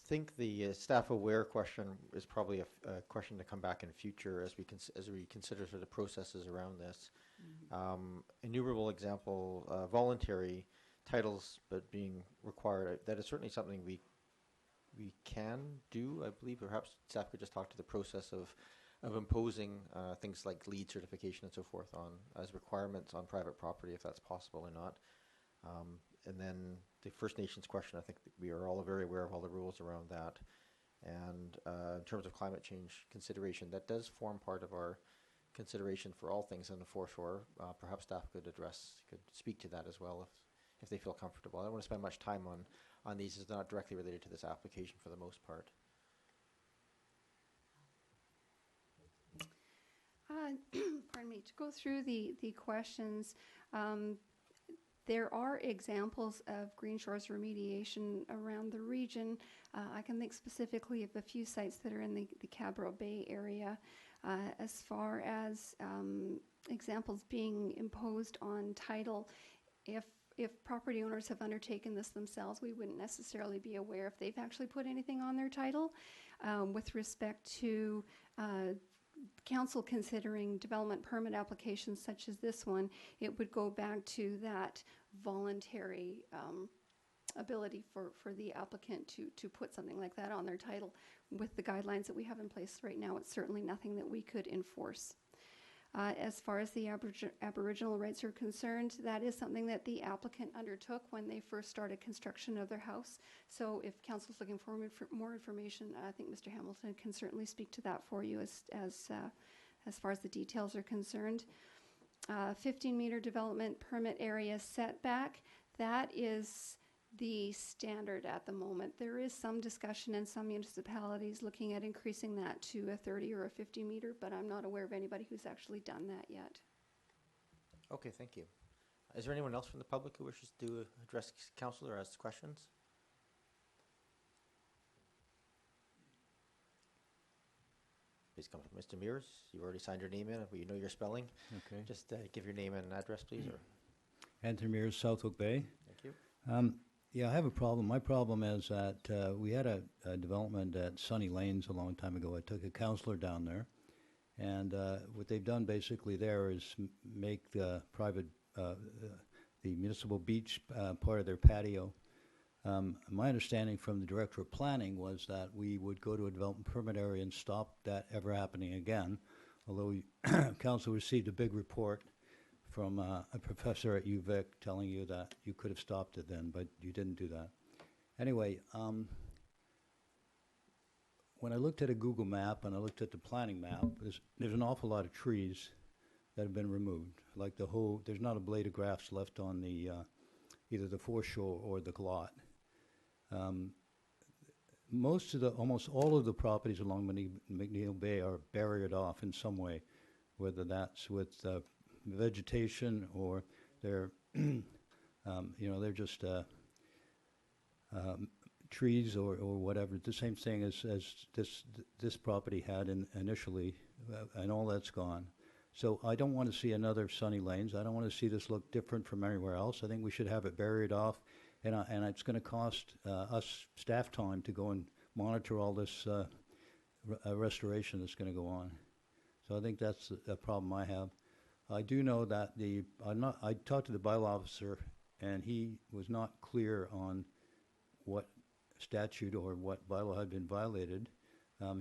Speaker 1: think the staff aware question is probably a question to come back in future as we consider sort of the processes around this. Innumerable example, voluntary titles but being required. That is certainly something we can do. I believe perhaps staff could just talk to the process of imposing things like LEED certification and so forth on as requirements on private property, if that's possible or not. And then the First Nations question, I think we are all very aware of all the rules around that. And in terms of climate change consideration, that does form part of our consideration for all things in the foreshore. Perhaps staff could speak to that as well if they feel comfortable. I don't want to spend much time on these. It's not directly related to this application for the most part.
Speaker 4: Pardon me, to go through the questions, there are examples of Green Shores remediation around the region. I can think specifically of a few sites that are in the Cabral Bay area. As far as examples being imposed on title, if property owners have undertaken this themselves, we wouldn't necessarily be aware if they've actually put anything on their title. With respect to council considering development permit applications such as this one, it would go back to that voluntary ability for the applicant to put something like that on their title. With the guidelines that we have in place right now, it's certainly nothing that we could enforce. As far as the Aboriginal rights are concerned, that is something that the applicant undertook when they first started construction of their house. So if council's looking for more information, I think Mr. Hamilton can certainly speak to that for you as far as the details are concerned. 15-meter development permit area setback, that is the standard at the moment. There is some discussion in some municipalities looking at increasing that to a 30 or a 50 meter, but I'm not aware of anybody who's actually done that yet.
Speaker 1: Okay, thank you. Is there anyone else from the public who wishes to address council or ask questions? Please come from Mr. Mears. You already signed your name in. We know your spelling.
Speaker 13: Okay.
Speaker 1: Just give your name and address, please. Or
Speaker 13: Anthony Mears, Southwook Bay.
Speaker 1: thank you.
Speaker 13: Yeah, I have a problem. My problem is that we had a development at Sunny Lanes a long time ago. I took a counselor down there, and what they've done basically there is make the private, the municipal beach part of their patio. My understanding from the director of planning was that we would go to a development permit area and stop that ever happening again, although council received a big report from a professor at UVic telling you that you could have stopped it then, but you didn't do that. Anyway, when I looked at a Google map and I looked at the planning map, there's an awful lot of trees that have been removed. Like there's not a blade of grass left on the either the foreshore or the lot. Almost all of the properties along McNeil Bay are barriered off in some way, whether that's with vegetation or they're, they're just trees or whatever, the same thing as this property had initially, and all that's gone. So I don't want to see another Sunny Lanes. I don't want to see this look different from anywhere else. I think we should have it buried off, and it's going to cost us staff time to go and monitor all this restoration that's going to go on. So I think that's a problem I have. I do know that I talked to the bylaw officer, and he was not clear on what statute or what bylaw had been violated.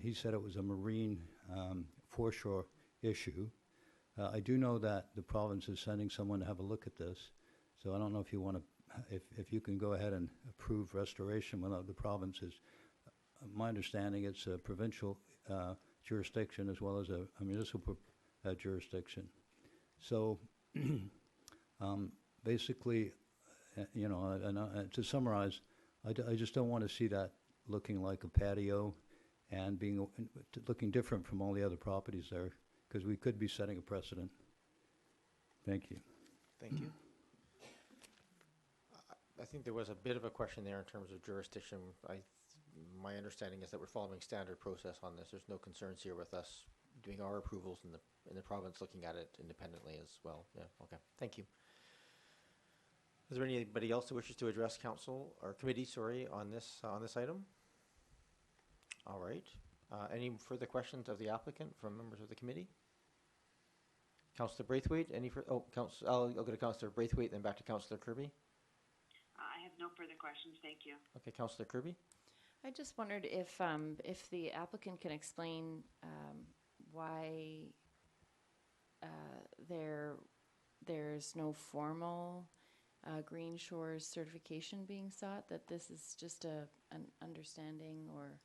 Speaker 13: He said it was a marine foreshore issue. I do know that the province is sending someone to have a look at this, so I don't know if you want to, if you can go ahead and approve restoration without the province's. My understanding, it's a provincial jurisdiction as well as a municipal jurisdiction. So basically, to summarize, I just don't want to see that looking like a patio and looking different from all the other properties there, because we could be setting a precedent. Thank you.
Speaker 1: Thank you. I think there was a bit of a question there in terms of jurisdiction. My understanding is that we're following standard process on this. There's no concerns here with us doing our approvals in the province looking at it independently as well. Yeah, okay. Thank you. Is there anybody else who wishes to address council or committee, on this item? All right. Any further questions of the applicant from members of the committee? Councillor Braithwaite, I'll go to Councillor Braithwaite, then back to Councillor Kirby.
Speaker 3: I have no further questions. Thank you.
Speaker 1: Okay, Councillor Kirby.
Speaker 5: I just wondered if the applicant can explain why there's no formal Green Shores certification being sought, that this is just an understanding, or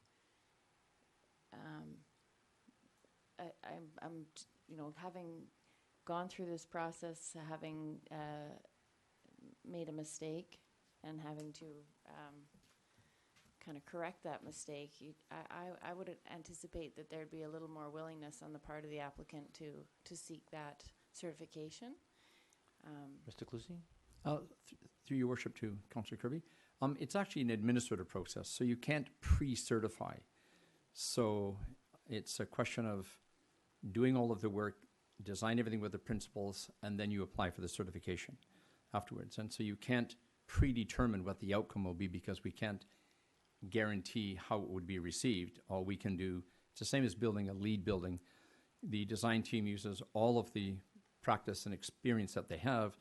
Speaker 5: I'm having gone through this process, having made a mistake and having to kind of correct that mistake, I would anticipate that there'd be a little more willingness on the part of the applicant to seek that certification.
Speaker 1: Mr. Clusie?
Speaker 11: Through your worship to Councillor Kirby, it's actually an administrative process, so you can't pre-certify. So it's a question of doing all of the work, design everything with the principles, and then you apply for the certification afterwards. And so you can't predetermine what the outcome will be, because we can't guarantee how it would be received. All we can do, it's the same as building a LEED building. The design team uses all of the practice and experience that they have,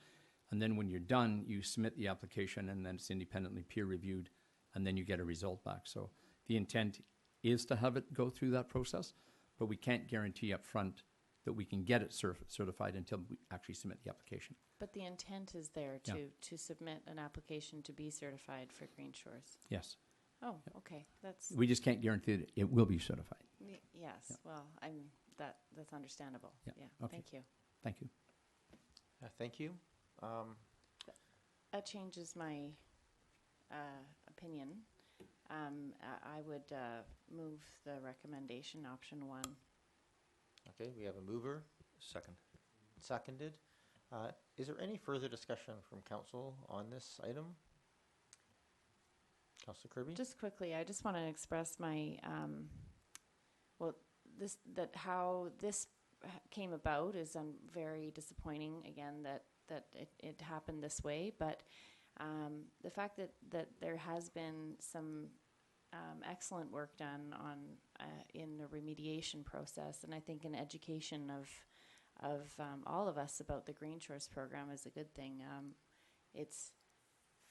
Speaker 11: and then when you're done, you submit the application, and then it's independently peer reviewed, and then you get a result back. So the intent is to have it go through that process, but we can't guarantee up front that we can get it certified until we actually submit the application.
Speaker 5: But the intent is there to submit an application to be certified for Green Shores.
Speaker 11: Yes.
Speaker 5: Oh, okay.
Speaker 11: We just can't guarantee that it will be certified.
Speaker 5: Yes. Yeah. Well, that's understandable.
Speaker 11: Yeah.
Speaker 5: Yeah.
Speaker 11: Okay.
Speaker 5: Thank you.
Speaker 11: Thank you.
Speaker 1: Thank you.
Speaker 5: That changes my opinion. I would move the recommendation, option 1.
Speaker 1: Okay, we have a mover.
Speaker 9: Second.
Speaker 1: Seconded. Is there any further discussion from council on this item? Councillor Kirby?
Speaker 5: Just quickly, I just want to express my, how this came about is very disappointing, again, that it happened this way, but the fact that there has been some excellent work done in the remediation process, and I think an education of all of us about the Green Shores program is a good thing. It's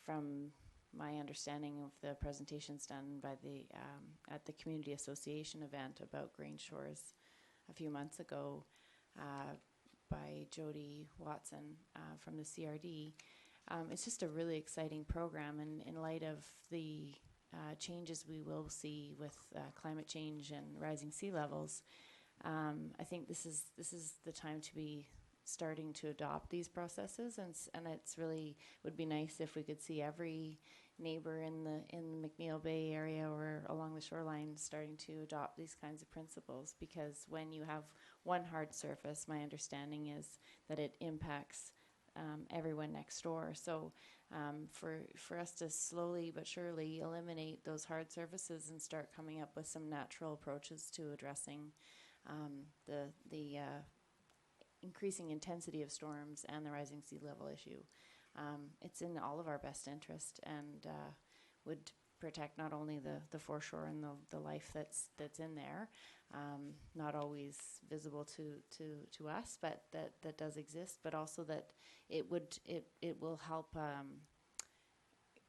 Speaker 5: from my understanding of the presentations done by at the Community Association event about Green Shores a few months ago by Jody Watson from the CRD. It's just a really exciting program, and in light of the changes we will see with climate change and rising sea levels, I think this is the time to be starting to adopt these processes, and it's really would be nice if we could see every neighbor in the McNeil Bay area or along the shoreline starting to adopt these kinds of principles, because when you have one hard surface, my understanding is that it impacts everyone next door. So for us to slowly but surely eliminate those hard surfaces and start coming up with some natural approaches to addressing the increasing intensity of storms and the rising sea level issue. It's in all of our best interest and would protect not only the foreshore and the life that's in there, not always visible to us, but that does exist, but also that it will help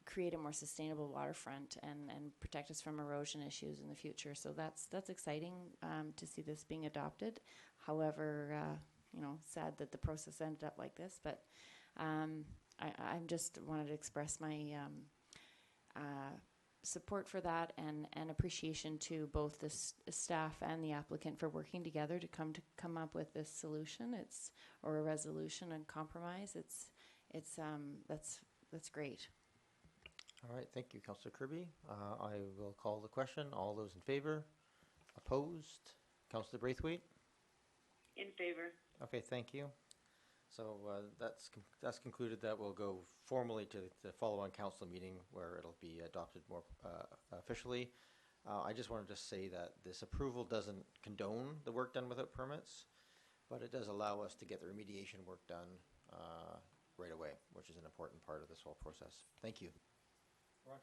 Speaker 5: create a more sustainable waterfront and protect us from erosion issues in the future. So that's exciting to see this being adopted. However, sad that the process ended up like this, but I just wanted to express my support for that and appreciation to both the staff and the applicant for working together to come up with this solution. Or a resolution and compromise. That's great.
Speaker 1: All right, thank you, Councillor Kirby. I will call the question. All those in favor? Opposed? Councillor Braithwaite?
Speaker 3: In favor.
Speaker 1: Okay, thank you. So that's concluded. That will go formally to the follow-on council meeting where it'll be adopted more officially. I just wanted to say that this approval doesn't condone the work done without permits, but it does allow us to get the remediation work done right away, which is an important part of this whole process. Thank you. We're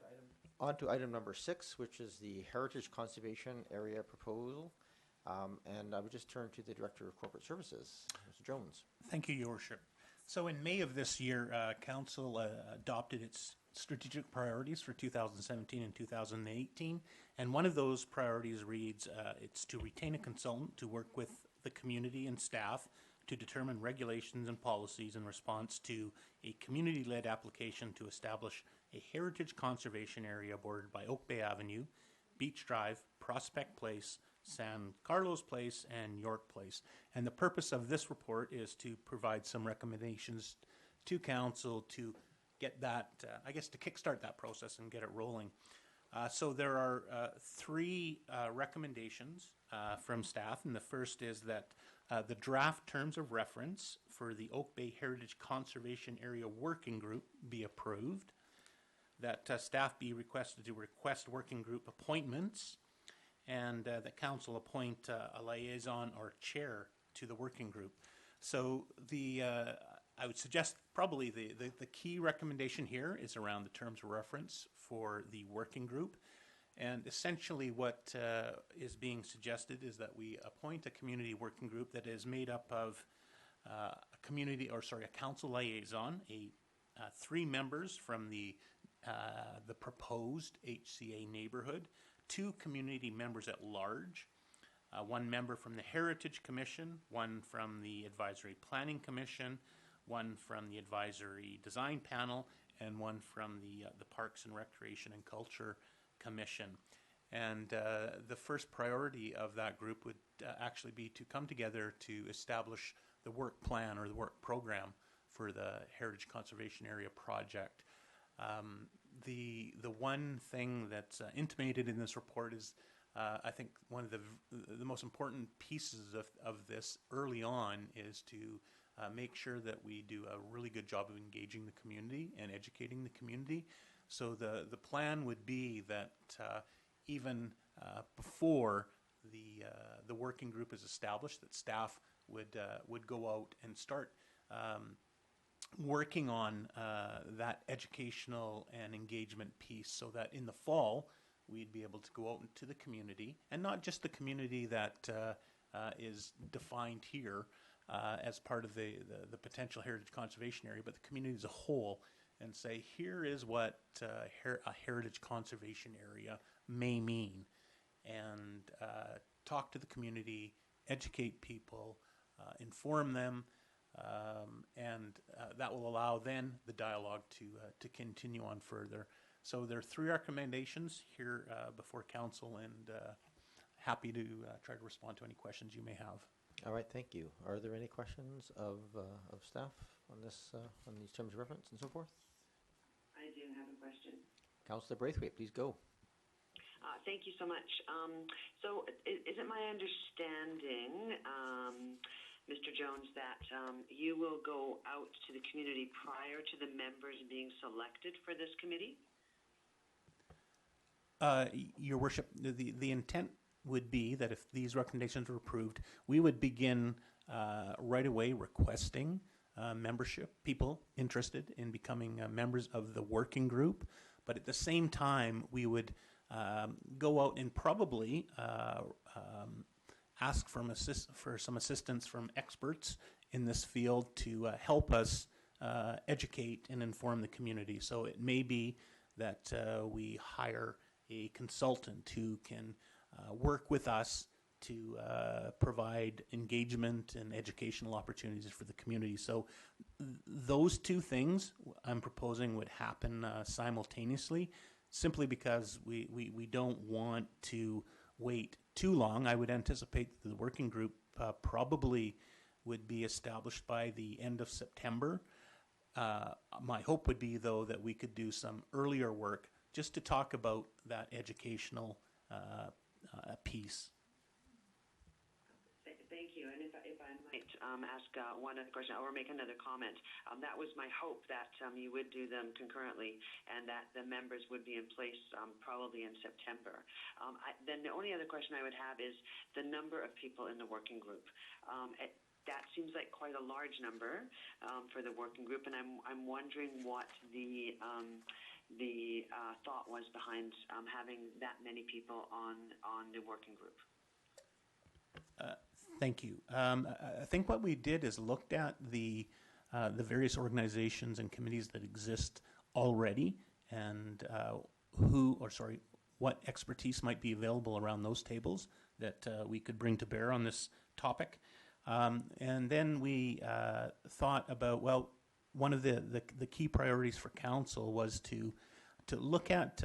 Speaker 1: on to item number 6, which is the Heritage Conservation Area proposal. And I would just turn to the Director of Corporate Services, Mr. Jones.
Speaker 8: Thank you, Your Worship. So in May of this year, Council adopted its strategic priorities for 2017 and 2018. And one of those priorities reads, it's to retain a consultant to work with the community and staff to determine regulations and policies in response to a community-led application to establish a heritage conservation area bordered by Oak Bay Avenue, Beach Drive, Prospect Place, San Carlos Place, and York Place. And the purpose of this report is to provide some recommendations to Council to get that, to kickstart that process and get it rolling. So there are 3 recommendations from staff, and the first is that the draft terms of reference for the Oak Bay Heritage Conservation Area Working Group be approved, that staff be requested to request working group appointments, and that Council appoint a liaison or chair to the working group. So I would suggest probably the key recommendation here is around the terms of reference for the working group. And essentially what is being suggested is that we appoint a community working group that is made up of a council liaison, 3 members from the proposed HCA neighborhood, 2 community members at large, 1 member from the Heritage Commission, 1 from the Advisory Planning Commission, 1 from the Advisory Design Panel, and 1 from the Parks and Recreation and Culture Commission. And the first priority of that group would actually be to come together to establish the work plan or the work program for the Heritage Conservation Area project. The one thing that's intimated in this report is I think one of the most important pieces of this early on is to make sure that we do a really good job of engaging the community and educating the community. So the plan would be that even before the working group is established, that staff would go out and start working on that educational and engagement piece, so that in the fall we'd be able to go out into the community, and not just the community that is defined here as part of the potential heritage conservation area, but the community as a whole, and say, here is what a heritage conservation area may mean, and talk to the community, educate people, inform them, and that will allow then the dialogue to continue on further. So there are 3 recommendations here before Council, and happy to try to respond to any questions you may have.
Speaker 1: All right, thank you. Are there any questions of staff on this on these terms of reference and so forth?
Speaker 3: I do have a question.
Speaker 1: Councillor Braithwaite, please go.
Speaker 3: Thank you so much. So is it my understanding Mr. Jones, that you will go out to the community prior to the members being selected for this committee?
Speaker 8: Your Worship, the intent would be that if these recommendations were approved, we would begin right away requesting membership, people interested in becoming members of the working group. But at the same time, we would go out and probably ask for some assistance from experts in this field to help us educate and inform the community. So it may be that we hire a consultant who can work with us to provide engagement and educational opportunities for the community. So those two things I'm proposing would happen simultaneously, simply because we don't want to wait too long. I would anticipate that the working group probably would be established by the end of September. My hope would be, though, that we could do some earlier work just to talk about that educational piece.
Speaker 3: Thank you. And if I might ask one other question or make another comment, that was my hope that you would do them concurrently and that the members would be in place probably in September. Then the only other question I would have is the number of people in the working group. That seems like quite a large number for the working group, and I'm wondering what the thought was behind having that many people on the working group.
Speaker 8: Thank you. I think what we did is looked at the various organizations and committees that exist already, and what expertise might be available around those tables that we could bring to bear on this topic. And then we thought about, well, one of the key priorities for council was to look at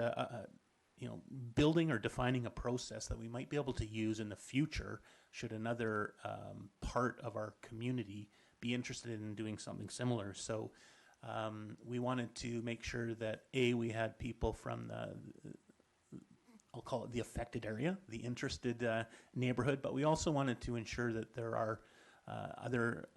Speaker 8: building or defining a process that we might be able to use in the future should another part of our community be interested in doing something similar. So we wanted to make sure that we had people from I'll call it the affected area, the interested neighborhood, but we also wanted to ensure that there are other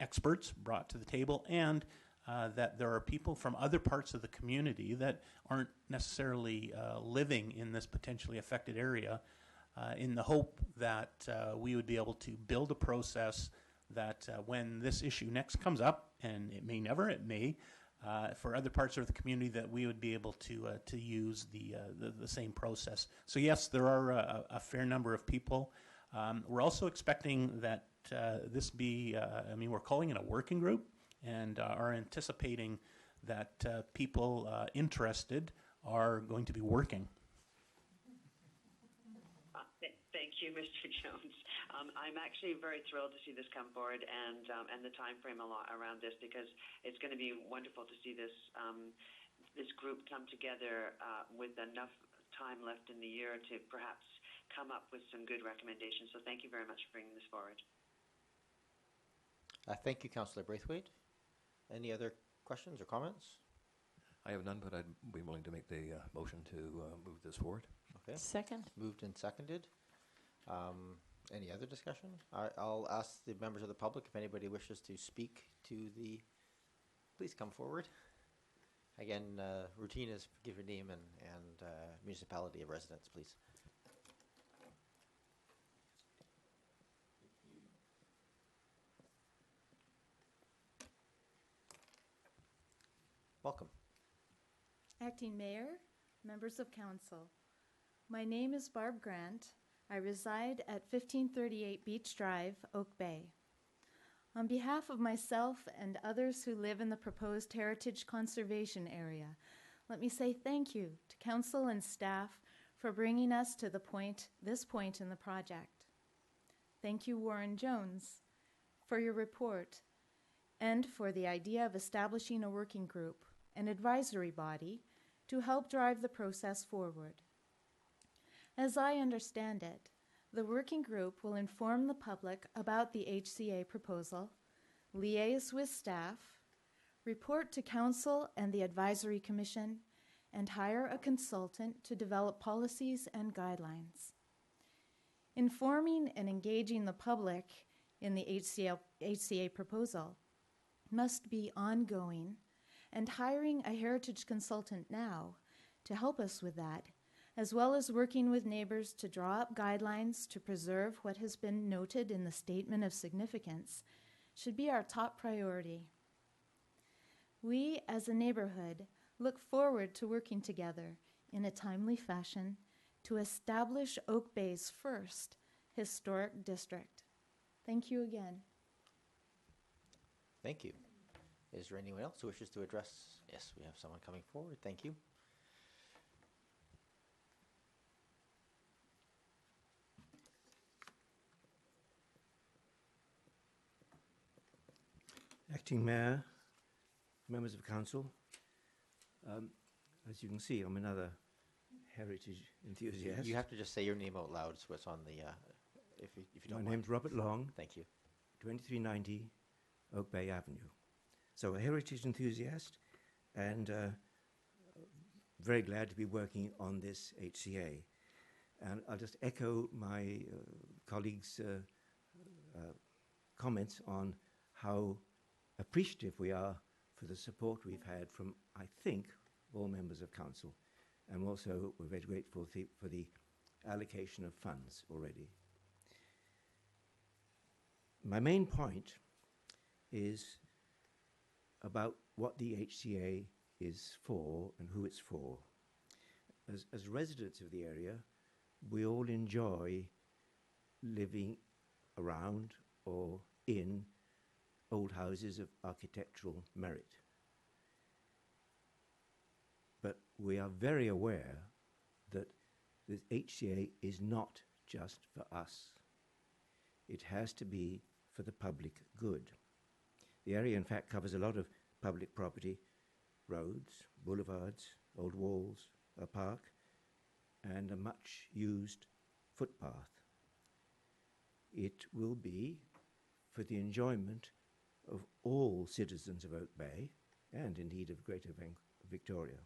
Speaker 8: experts brought to the table, and that there are people from other parts of the community that aren't necessarily living in this potentially affected area, in the hope that we would be able to build a process that when this issue next comes up, and it may never, it may, for other parts of the community, that we would be able to use the same process. So yes, there are a fair number of people. We're also expecting that this be, we're calling it a working group, and are anticipating that people interested are going to be working.
Speaker 3: Thank you, Mr. Jones. I'm actually very thrilled to see this come forward and the time frame around this, because it's going to be wonderful to see this this group come together with enough time left in the year to perhaps come up with some good recommendations. So thank you very much for bringing this forward.
Speaker 1: Thank you, Councillor Braithwaite. Any other questions or comments?
Speaker 9: I have none, but I'd be willing to make the motion to move this forward.
Speaker 1: Okay.
Speaker 5: Second.
Speaker 1: Moved and seconded. Any other discussion? I'll ask the members of the public if anybody wishes to speak to the. Please come forward. Again, routine is give your name and municipality of residence, please. Welcome.
Speaker 14: Acting Mayor, members of council. My name is Barb Grant. I reside at 1538 Beach Drive, Oak Bay. On behalf of myself and others who live in the proposed heritage conservation area, let me say thank you to council and staff for bringing us to this point in the project. Thank you, Warren Jones, for your report and for the idea of establishing a working group, an advisory body, to help drive the process forward. As I understand it, the working group will inform the public about the HCA proposal, liaise with staff, report to council and the advisory commission, and hire a consultant to develop policies and guidelines. Informing and engaging the public in the HCA proposal must be ongoing, and hiring a heritage consultant now to help us with that, as well as working with neighbors to draw up guidelines to preserve what has been noted in the Statement of Significance, should be our top priority. We, as a neighborhood, look forward to working together in a timely fashion to establish Oak Bay's first historic district. Thank you again.
Speaker 1: Thank you. Is there anyone else who wishes to address? Yes, we have someone coming forward. Thank you.
Speaker 15: Acting Mayor, members of council, as you can see, I'm another heritage enthusiast.
Speaker 1: You have to just say your name out loud so it's on the, if you don't mind.
Speaker 15: My name's Robert Long.
Speaker 1: Thank you.
Speaker 15: 2390 Oak Bay Avenue. So a heritage enthusiast and very glad to be working on this HCA. And I'll just echo my colleagues' comments on how appreciative we are for the support we've had from, I think, all members of council. And also, we're very grateful for the allocation of funds already. My main point is about what the HCA is for and who it's for. As residents of the area, we all enjoy living around or in old houses of architectural merit. But we are very aware that the HCA is not just for us. It has to be for the public good. The area, in fact, covers a lot of public property, roads, boulevards, old walls, a park, and a much-used footpath. It will be for the enjoyment of all citizens of Oak Bay, and indeed of Greater Victoria,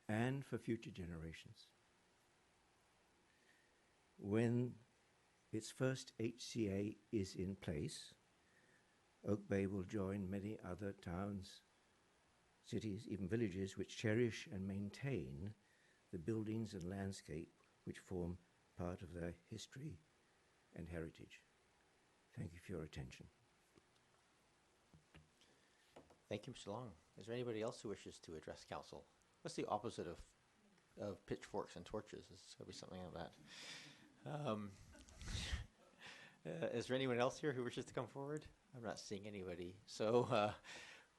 Speaker 15: and for future generations. When its first HCA is in place, Oak Bay will join many other towns, cities, even villages which cherish and maintain the buildings and landscape which form part of their history and heritage. Thank you for your attention.
Speaker 1: Thank you, Mr. Long. Is there anybody else who wishes to address council? What's the opposite of pitchforks and torches? It's got to be something like that. Is there anyone else here who wishes to come forward? I'm not seeing anybody. So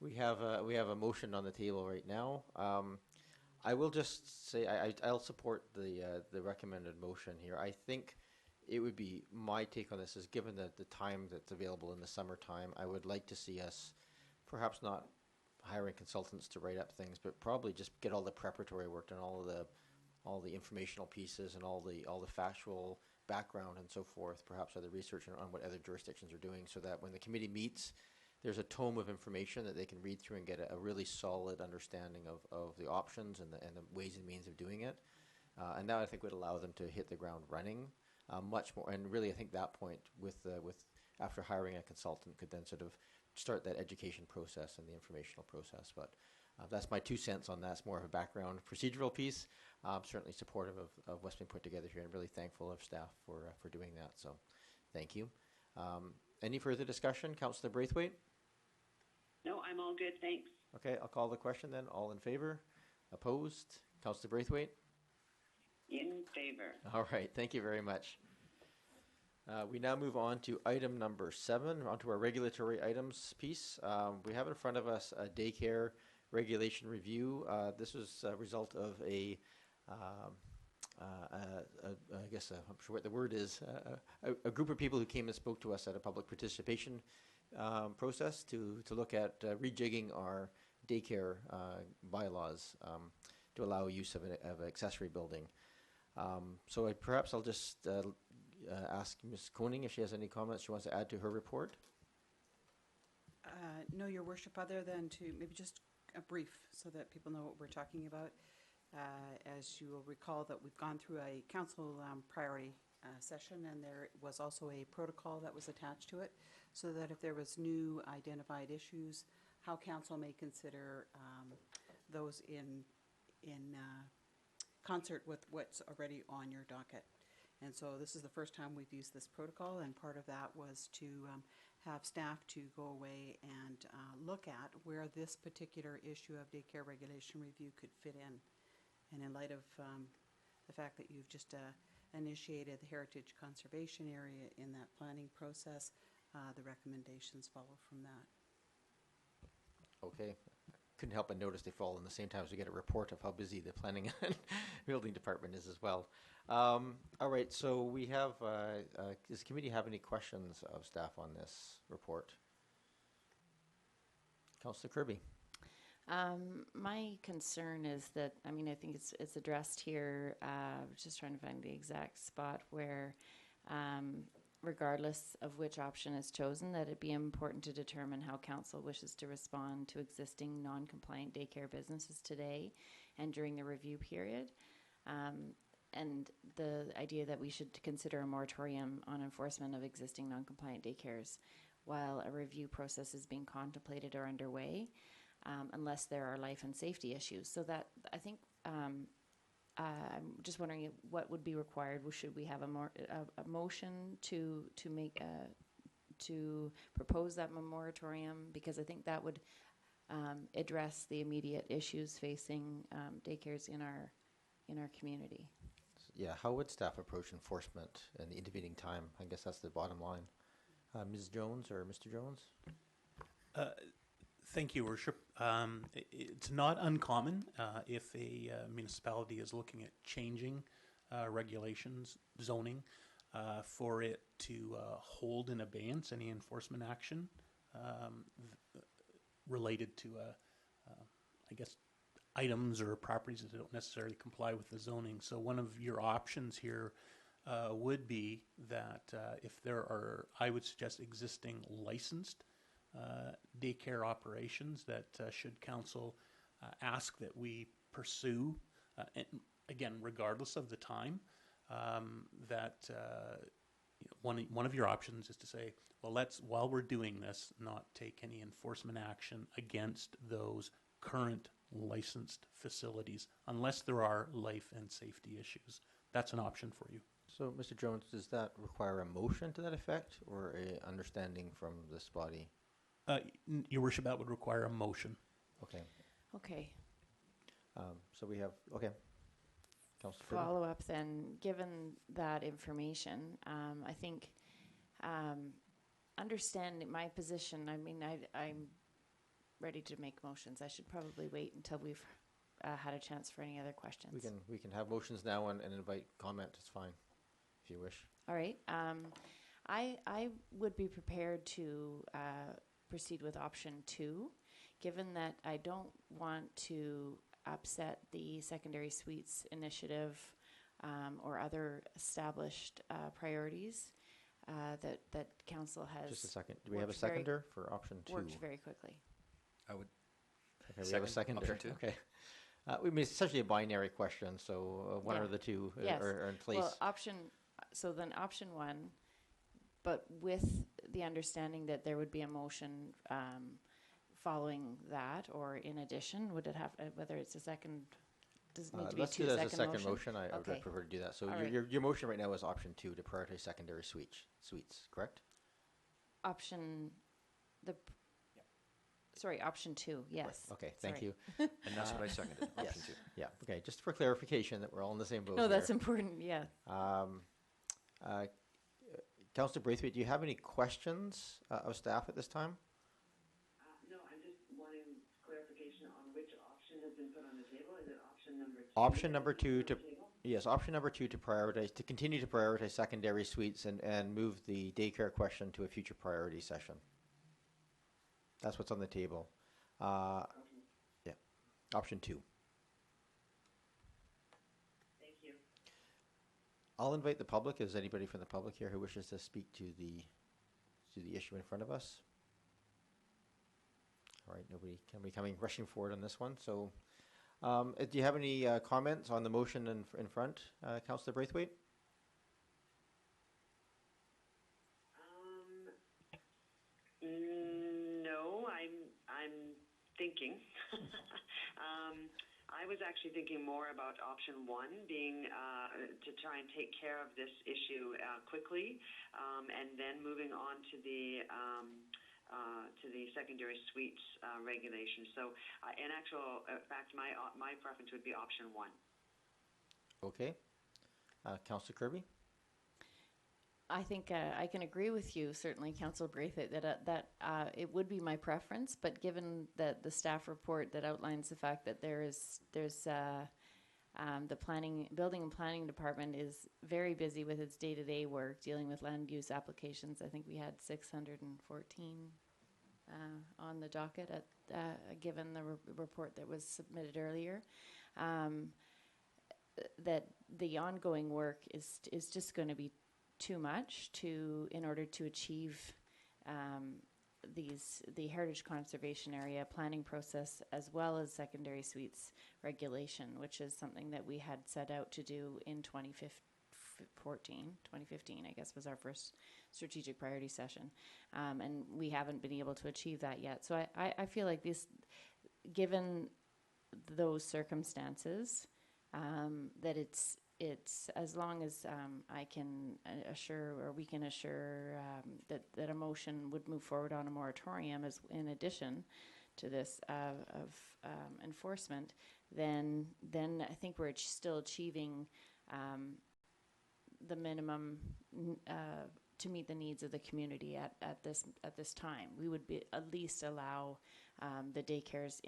Speaker 1: we have a motion on the table right now. I will just say I'll support the recommended motion here. I think it would be, my take on this is, given the time that's available in the summertime, I would like to see us perhaps not hiring consultants to write up things, but probably just get all the preparatory work done, all the informational pieces and all the factual background and so forth, perhaps other research on what other jurisdictions are doing, so that when the committee meets, there's a tome of information that they can read through and get a really solid understanding of the options and the ways and means of doing it. And that, I think, would allow them to hit the ground running much more. And really, I think that point with after hiring a consultant could then sort of start that education process and the informational process. But that's my 2 cents on that. It's more of a background procedural piece. I'm certainly supportive of what's been put together here, and really thankful of staff for doing that. So thank you. Any further discussion? Councillor Braithwaite?
Speaker 3: No, I'm all good, thanks.
Speaker 1: Okay, I'll call the question then. All in favor? Opposed? Councillor Braithwaite?
Speaker 3: In favor.
Speaker 1: All right, thank you very much. We now move on to item number 7, onto our regulatory items piece. We have in front of us a daycare regulation review. This was a result of I guess I'm sure what the word is, a group of people who came and spoke to us at a public participation process to look at rejigging our daycare bylaws to allow use of an accessory building. So perhaps I'll just ask Ms. Koning if she has any comments she wants to add to her report.
Speaker 16: No, Your Worship, other than to maybe just a brief so that people know what we're talking about. As you will recall, that we've gone through a council priority session, and there was also a protocol that was attached to it, so that if there was new identified issues, how council may consider those in concert with what's already on your docket. And so this is the first time we've used this protocol, and part of that was to have staff to go away and look at where this particular issue of daycare regulation review could fit in. And in light of the fact that you've just initiated the heritage conservation area in that planning process, the recommendations follow from that.
Speaker 1: Okay. Couldn't help but notice they fall in the same time as we get a report of how busy the planning and building department is as well. All right, so we have, does the committee have any questions of staff on this report? Councillor Kirby.
Speaker 5: My concern is that, I mean, I think it's addressed here, just trying to find the exact spot where, regardless of which option is chosen, that it be important to determine how council wishes to respond to existing non-compliant daycare businesses today and during the review period. And the idea that we should consider a moratorium on enforcement of existing non-compliant daycares while a review process is being contemplated or underway, unless there are life and safety issues. So that, I think, I'm just wondering what would be required. Should we have a motion to make to propose that moratorium? Because I think that would address the immediate issues facing daycares in our community.
Speaker 1: Yeah, how would staff approach enforcement in the intervening time? I guess that's the bottom line. Ms. Jones or Mr. Jones?
Speaker 8: Thank you, Worship. It's not uncommon if a municipality is looking at changing regulations, zoning, for it to hold in abeyance any enforcement action related to, I guess, items or properties that don't necessarily comply with the zoning. So one of your options here would be that if there are, I would suggest, existing licensed daycare operations, that should council ask that we pursue, and again, regardless of the time, that one of your options is to say, well, let's, while we're doing this, not take any enforcement action against those current licensed facilities unless there are life and safety issues. That's an option for you.
Speaker 1: So, Mr. Jones, does that require a motion to that effect or a understanding from this body?
Speaker 8: Your Worship, that would require a motion.
Speaker 1: Okay.
Speaker 5: Okay.
Speaker 1: So we have, okay. Councillor Kirby?
Speaker 5: Follow up then, given that information, I think understanding my position, I mean, I'm ready to make motions. I should probably wait until we've had a chance for any other questions.
Speaker 1: We can have motions now and invite comment. It's fine, if you wish.
Speaker 5: All right. I would be prepared to proceed with option 2, given that I don't want to upset the secondary suites initiative or other established priorities that council has.
Speaker 1: Just a second. Do we have a seconder for option 2?
Speaker 5: Worked very quickly.
Speaker 9: I would.
Speaker 1: Okay, we have a seconder.
Speaker 9: Option 2.
Speaker 1: Okay. We mean, it's essentially a binary question, so one
Speaker 5: Yeah.
Speaker 1: or the two
Speaker 5: Yes.
Speaker 1: are in place.
Speaker 5: Well, option 1, but with the understanding that there would be a motion following that, or in addition, would it have, whether it's a second, does it need to be
Speaker 1: Let's
Speaker 5: two
Speaker 1: do that as a
Speaker 5: second
Speaker 1: second motion. I would
Speaker 5: Okay.
Speaker 1: prefer to do that. So
Speaker 5: All right.
Speaker 1: your motion right now is option 2 to prioritize secondary suites, correct?
Speaker 5: Option, sorry, option 2, yes.
Speaker 1: Right. Okay, thank
Speaker 5: Sorry.
Speaker 1: you.
Speaker 9: And that's what I seconded, option
Speaker 1: Yes.
Speaker 9: 2.
Speaker 1: Yeah, okay, just for clarification that we're all in the same boat
Speaker 5: No, that's
Speaker 1: here.
Speaker 5: important, yeah.
Speaker 1: Councillor Braithwaite, do you have any questions of staff at this time?
Speaker 3: No, I'm just wanting clarification on which option has been put on the table. Is it option number 2?
Speaker 1: Option number 2 to, yes, option number 2 to prioritize, to continue to prioritize secondary suites and move the daycare question to a future priority session. That's what's on the table. Yeah, option 2.
Speaker 3: Thank you.
Speaker 1: I'll invite the public. Is anybody from the public here who wishes to speak to the issue in front of us? All right, nobody can be coming rushing forward on this one. So, do you have any comments on the motion in front, Councillor Braithwaite?
Speaker 3: thinking. I was actually thinking more about option one being to try and take care of this issue quickly, and then moving on to the secondary suites regulation. So, in actual fact, my preference would be option one.
Speaker 1: Okay. Councillor Kirby?
Speaker 5: I think I can agree with you, certainly, Councillor Braithwaite, that it would be my preference. But given that the staff report that outlines the fact that there's the building and planning department is very busy with its day-to-day work dealing with land use applications. I think we had 614 on the docket given the report that was submitted earlier. That the ongoing work is just going to be too much in order to achieve the heritage conservation area planning process, as well as secondary suites regulation, which is something that we had set out to do in 2015, I guess, was our first strategic priority session, and we haven't been able to achieve that yet. So I feel like given those circumstances, that it's as long as I can assure, or we can assure, that a motion would move forward on a moratorium as in addition to this of enforcement, then I think we're still achieving the minimum to meet the needs of the community at this time. We would at least allow the daycares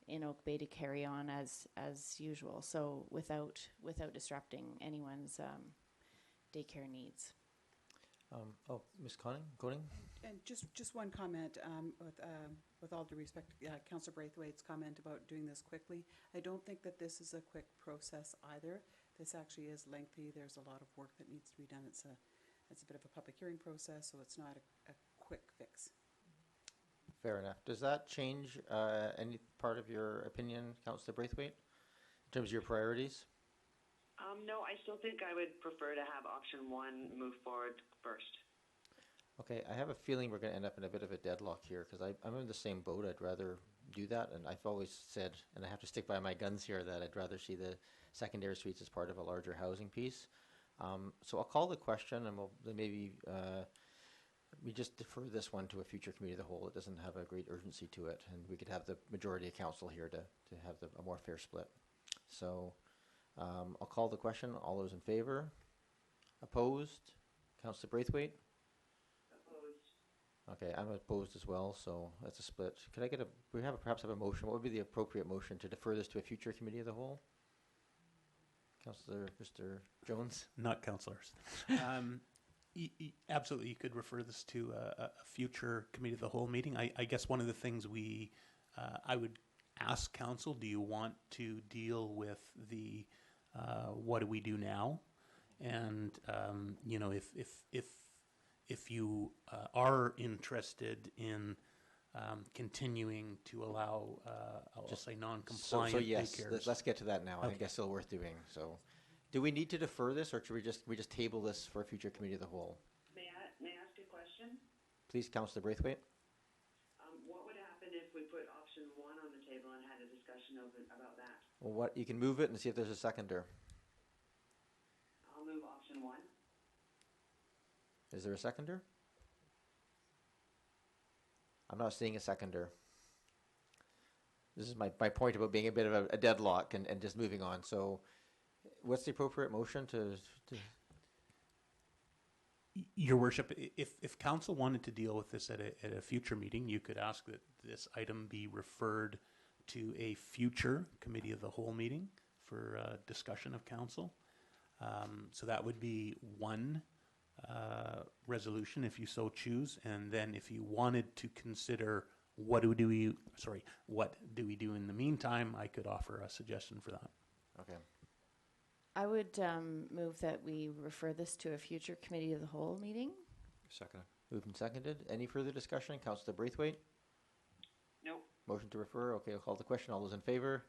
Speaker 5: in Oak Bay to carry on as usual, so without disrupting anyone's daycare needs.
Speaker 1: Ms. Coning?
Speaker 16: And just one comment, with all due respect, Councillor Braithwaite's comment about doing this quickly. I don't think that this is a quick process either. This actually is lengthy. There's a lot of work that needs to be done. It's a bit of a public hearing process, so it's not a quick fix.
Speaker 1: Fair enough. Does that change any part of your opinion, Councillor Braithwaite, in terms of your priorities?
Speaker 3: No, I still think I would prefer to have option one move forward first.
Speaker 1: Okay, I have a feeling we're going to end up in a bit of a deadlock here, because I'm in the same boat. I'd rather do that, and I've always said, and I have to stick by my guns here, that I'd rather see the secondary suites as part of a larger housing piece. So I'll call the question, and we just defer this one to a future committee of the whole. It doesn't have a great urgency to it, and we could have the majority of council here to have a more fair split. So I'll call the question. All those in favor? Opposed? Councillor Braithwaite?
Speaker 3: Opposed.
Speaker 1: Okay, I'm opposed as well, so that's a split. Could I get perhaps have a motion? What would be the appropriate motion to defer this to a future committee of the whole? Councillor Mr. Jones?
Speaker 8: Not councillors. Absolutely, you could refer this to a future committee of the whole meeting. I guess one of the things I would ask council, do you want to deal with the what do we do now? And if you are interested in continuing to allow, I'll just say non-compliant
Speaker 1: so yes,
Speaker 8: daycares.
Speaker 1: let's get to that now. I think
Speaker 8: Okay.
Speaker 1: that's still worth doing. So, do we need to defer this, or should we just table this for a future committee of the whole?
Speaker 3: May I ask a question?
Speaker 1: Please, Councillor Braithwaite.
Speaker 3: What would happen if we put option one on the table and had a discussion about that?
Speaker 1: Well, you can move it and see if there's a seconder.
Speaker 3: I'll move option one.
Speaker 1: Is there a seconder? I'm not seeing a seconder. This is my point about being a bit of a deadlock and just moving on. So, what's the appropriate motion to
Speaker 8: Your Worship, if council wanted to deal with this at a future meeting, you could ask that this item be referred to a future committee of the whole meeting for discussion of council. So that would be one resolution if you so choose, and then if you wanted to consider what do we do in the meantime, I could offer a suggestion for that.
Speaker 1: Okay.
Speaker 5: I would move that we refer this to a future committee of the whole meeting.
Speaker 9: Second.
Speaker 1: Moved and seconded. Any further discussion? Councillor Braithwaite?
Speaker 3: No.
Speaker 1: Motion to refer. Okay, I'll call the question. All those in favor?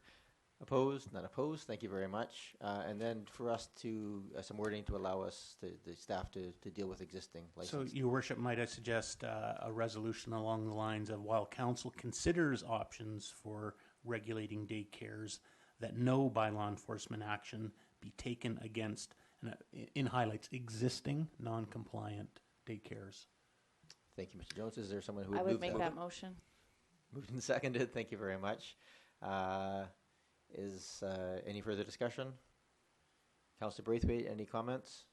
Speaker 1: Opposed? None opposed. Thank you very much. And then for us to, some wording to allow us, the staff to deal with existing
Speaker 17: So,
Speaker 1: licenses.
Speaker 17: Your Worship, might I suggest a resolution along the lines of, while council considers options for regulating daycares, that no by law enforcement action be taken against, and in highlights, existing non-compliant daycares.
Speaker 1: Thank you, Mr. Jones. Is there someone who would
Speaker 5: I
Speaker 1: move
Speaker 5: would make that motion.
Speaker 1: Moved and seconded. Thank you very much. Is any further discussion? Councillor Braithwaite, any comments?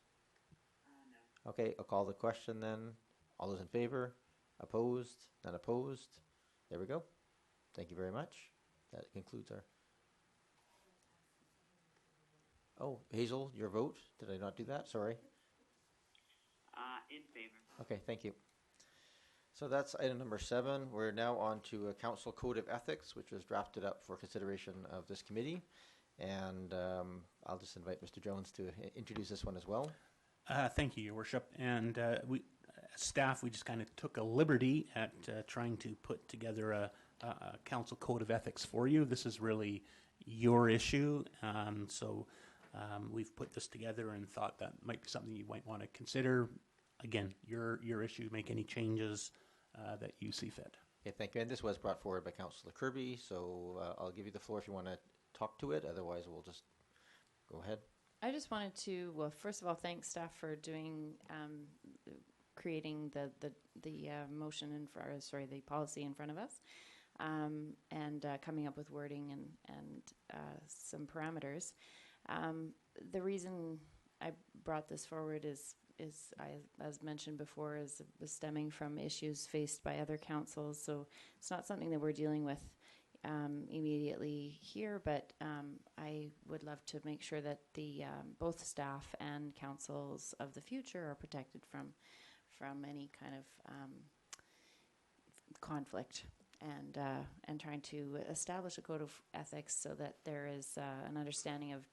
Speaker 1: No. Okay, I'll call the question then. All those in favor? Opposed? None opposed? There we go. Thank you very much. That concludes our... Oh, Hazel, your vote? Did I not do that? Sorry.
Speaker 3: In favor.
Speaker 1: Okay, thank you. So that's item number 7. We're now on to a council code of ethics, which was drafted up for consideration of this committee. And I'll just invite Mr. Jones to introduce this one as well.
Speaker 17: Thank you, Your Worship. And we, as staff, we just kind of took a liberty at trying to put together a council code of ethics for you. This is really your issue. So we've put this together and thought that might be something you might want to consider. Again, your issue. Make any changes that you see fit.
Speaker 1: Okay, thank you. And this was brought forward by Councillor Kirby, so I'll give you the floor if you want to talk to it. Otherwise, we'll just go ahead.
Speaker 5: I just wanted to, well, first of all, thank staff for doing, creating the motion the policy in front of us, and coming up with wording and some parameters. The reason I brought this forward is as mentioned before, is stemming from issues faced by other councils. So it's not something that we're dealing with immediately here, but I would love to make sure that the both staff and councils of the future are protected from any kind of conflict, and trying to establish a code of ethics so that there is an understanding of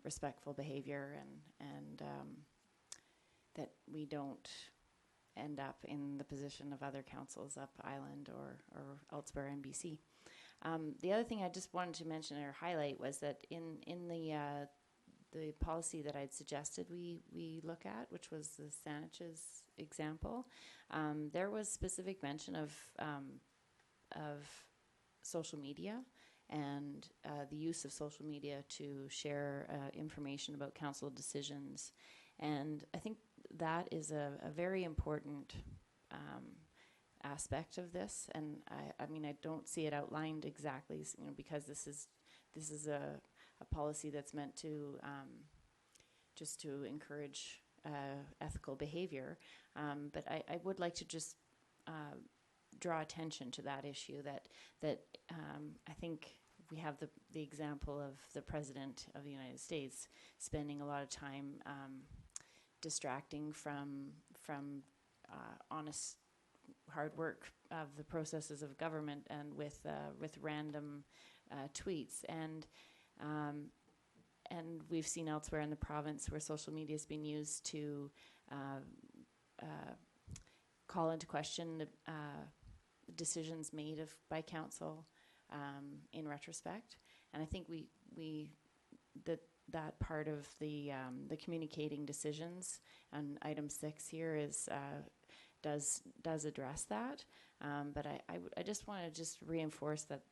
Speaker 5: respectful behavior, and that we don't end up in the position of other councils up Island or elsewhere in BC. The other thing I just wanted to mention or highlight was that in the policy that I'd suggested we look at, which was the Saanich's example, there was specific mention of social media and the use of social media to share information about council decisions. And I think that is a very important aspect of this. And I mean, I don't see it outlined exactly, because this is a policy that's meant to just to encourage ethical behavior. But I would like to just draw attention to that issue, that I think we have the example of the President of the United States spending a lot of time distracting from honest hard work of the processes of government, and with random tweets, and we've seen elsewhere in the province where social media has been used to call into question decisions made by council in retrospect. And I think that part of the communicating decisions, and item 6 here is does address that. But I just want to just reinforce that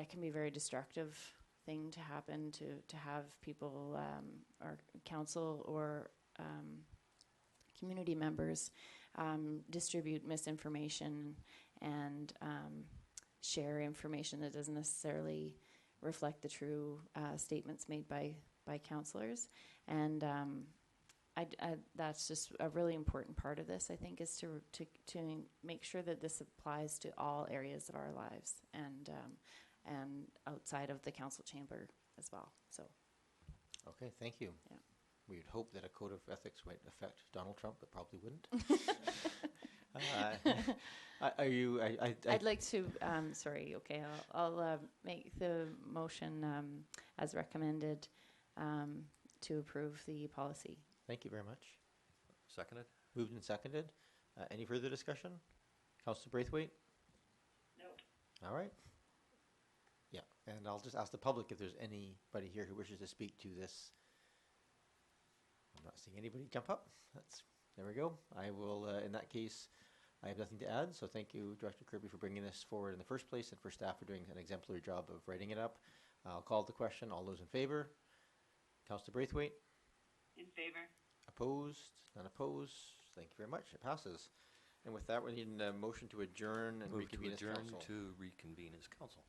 Speaker 5: can be a very destructive thing to happen, to have people or council or community members distribute misinformation and share information that doesn't necessarily reflect the true statements made by councillors. And that's just a really important part of this, I think, is to make sure that this applies to all areas of our lives, and outside of the council chamber as well. So.
Speaker 1: Okay, thank you.
Speaker 5: Yeah.
Speaker 1: We would hope that a code of ethics might affect Donald Trump, but probably wouldn't.
Speaker 5: I'd like to, sorry, okay, I'll make the motion as recommended to approve the policy.
Speaker 1: Thank you very much.
Speaker 9: Seconded?
Speaker 1: Moved and seconded. Any further discussion? Councillor Braithwaite?
Speaker 3: No.
Speaker 1: All right. Yeah, and I'll just ask the public if there's anybody here who wishes to speak to this. I'm not seeing anybody jump up. There we go. I will, in that case, I have nothing to add, so thank you, Director Kirby, for bringing this forward in the first place, and for staff for doing an exemplary job of writing it up. I'll call the question. All those in favor? Councillor Braithwaite?
Speaker 3: In favor.
Speaker 1: Opposed? None opposed? Thank you very much. It passes. And with that, we need a motion to adjourn and
Speaker 9: Move to
Speaker 1: reconvene as
Speaker 9: adjourn
Speaker 1: council.
Speaker 9: to reconvene as council.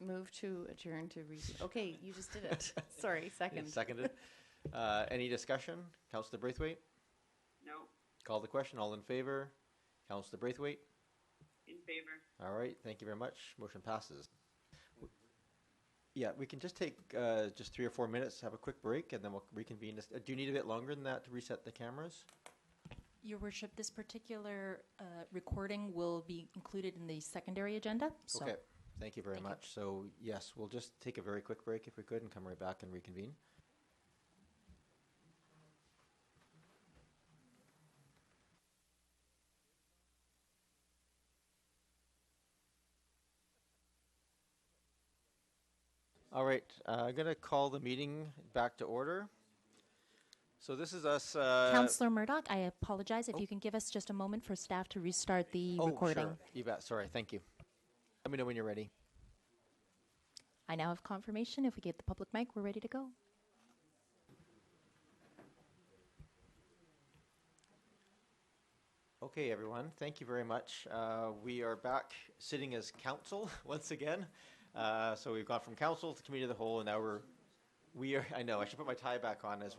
Speaker 5: Move to adjourn to okay, you just did it. Sorry, second.
Speaker 1: Seconded. Any discussion? Councillor Braithwaite?
Speaker 3: No.
Speaker 1: Call the question. All in favor? Councillor Braithwaite?
Speaker 3: In favor.
Speaker 1: All right. Thank you very much. Motion passes. Yeah, we can just take just 3 or 4 minutes, have a quick break, and then we'll reconvene. Do you need a bit longer than that to reset the cameras?
Speaker 18: Your Worship, this particular recording will be included in the secondary agenda. So
Speaker 1: Okay. Thank you very much. So, yes, we'll just take a very quick break if we could and come right back and reconvene. All right, I'm going to call the meeting back to order. So this is us...
Speaker 18: Councillor Murdoch, I apologize if you can give us just a moment for staff to restart the recording.
Speaker 1: Sure. You bet. Sorry. Thank you. Let me know when you're ready.
Speaker 18: I now have confirmation. If we get the public mic, we're ready to go.
Speaker 1: Okay, everyone. Thank you very much. We are back sitting as council once again. So we've gone from council to committee of the whole, and now we are. I know I should put my tie back on as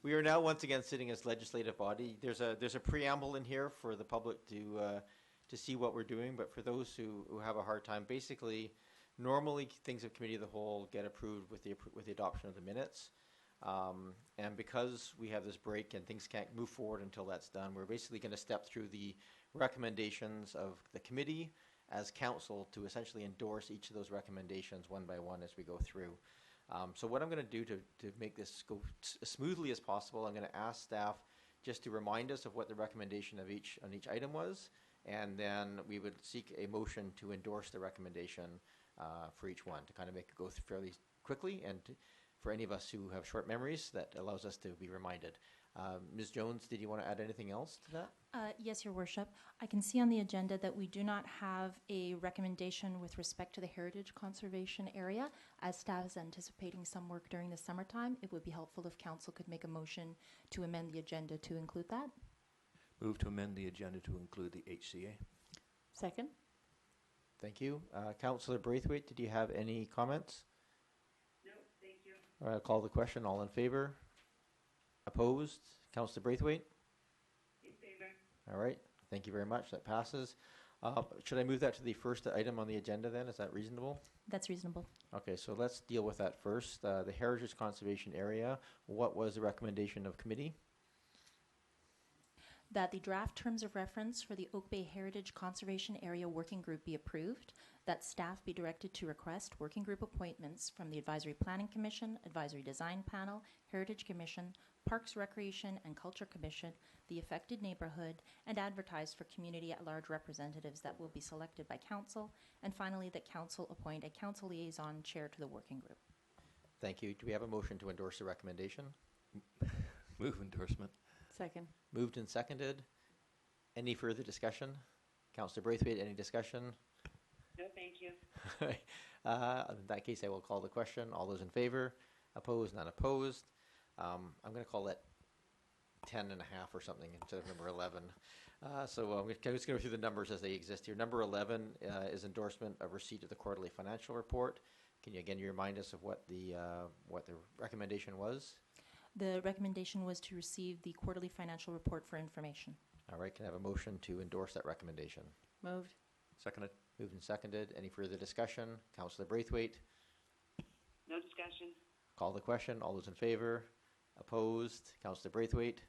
Speaker 1: we are now once again sitting as legislative body. There's a preamble in here for the public to see what we're doing, but for those who have a hard time, basically, normally things of committee of the whole get approved with the adoption of the minutes. And because we have this break and things can't move forward until that's done, we're basically going to step through the recommendations of the committee as council to essentially endorse each of those recommendations one by one as we go through. So what I'm going to do to make this go as smoothly as possible, I'm going to ask staff just to remind us of what the recommendation of each item was, and then we would seek a motion to endorse the recommendation for each one to kind of make it go fairly quickly, and for any of us who have short memories, that allows us to be reminded. Ms. Jones, did you want to add anything else to that?
Speaker 18: Yes, Your Worship. I can see on the agenda that we do not have a recommendation with respect to the heritage conservation area. As staff is anticipating some work during the summertime, it would be helpful if council could make a motion to amend the agenda to include that.
Speaker 9: Move to amend the agenda to include the HCA.
Speaker 5: Second.
Speaker 1: Thank you. Councillor Braithwaite, did you have any comments?
Speaker 3: No, thank you.
Speaker 1: All right, I'll call the question. All in favor? Opposed? Councillor Braithwaite?
Speaker 3: In favor.
Speaker 1: All right. Thank you very much. That passes. Should I move that to the first item on the agenda then? Is that reasonable?
Speaker 18: That's reasonable.
Speaker 1: Okay, so let's deal with that first. The Heritage Conservation Area. What was the recommendation of committee?
Speaker 18: That the draft terms of reference for the Oak Bay Heritage Conservation Area Working Group be approved, that staff be directed to request working group appointments from the Advisory Planning Commission, Advisory Design Panel, Heritage Commission, Parks, Recreation and Culture Commission, the affected neighborhood, and advertise for community at large representatives that will be selected by council, and finally that council appoint a council liaison chair to the working group.
Speaker 1: Thank you. Do we have a motion to endorse the recommendation?
Speaker 9: Move endorsement.
Speaker 5: Second.
Speaker 1: Moved and seconded. Any further discussion? Councillor Braithwaite, any discussion?
Speaker 3: No, thank you.
Speaker 1: In that case, I will call the question. All those in favor? Opposed? None opposed. I'm going to call it 10 and a half or something instead of number 11. So I'm just going to go through the numbers as they exist here. Number 11 is endorsement of receipt of the quarterly financial report. Can you again remind us of what the recommendation was?
Speaker 18: The recommendation was to receive the quarterly financial report for information.
Speaker 1: All right, can I have a motion to endorse that recommendation?
Speaker 5: Moved.
Speaker 9: Seconded.
Speaker 1: Moved and seconded. Any further discussion? Councillor Braithwaite?
Speaker 3: No discussion.
Speaker 1: Call the question. All those in favor? Opposed? Councillor Braithwaite?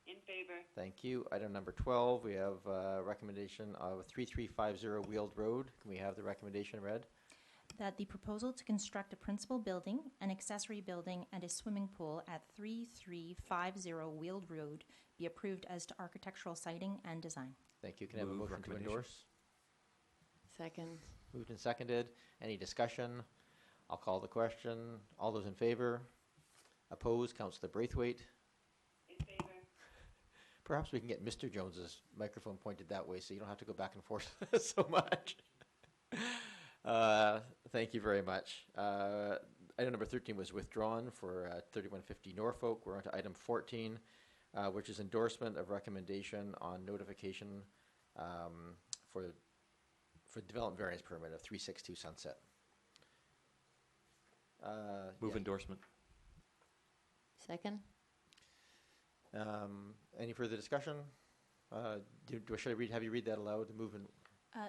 Speaker 3: In favor.
Speaker 1: Thank you. Item number 12, we have a recommendation of 3350 Weald Road. Can we have the recommendation read?
Speaker 18: That the proposal to construct a principal building, an accessory building, and a swimming pool at 3350 Weald Road be approved as to architectural siting and design.
Speaker 1: Thank you. Can I have a motion to endorse?
Speaker 5: Second.
Speaker 1: Moved and seconded. Any discussion? I'll call the question. All those in favor? Opposed? Councillor Braithwaite?
Speaker 3: In favor.
Speaker 1: Perhaps we can get Mr. Jones's microphone pointed that way so you don't have to go back and forth so much. Thank you very much. Item number 13 was withdrawn for 3150 Norfolk. We're on to item 14, which is endorsement of recommendation on notification for development variance permit of 362 Sunset.
Speaker 9: Move
Speaker 1: yeah.
Speaker 9: endorsement.
Speaker 5: Second?
Speaker 1: Any further discussion? Should I have you read that aloud? Move in.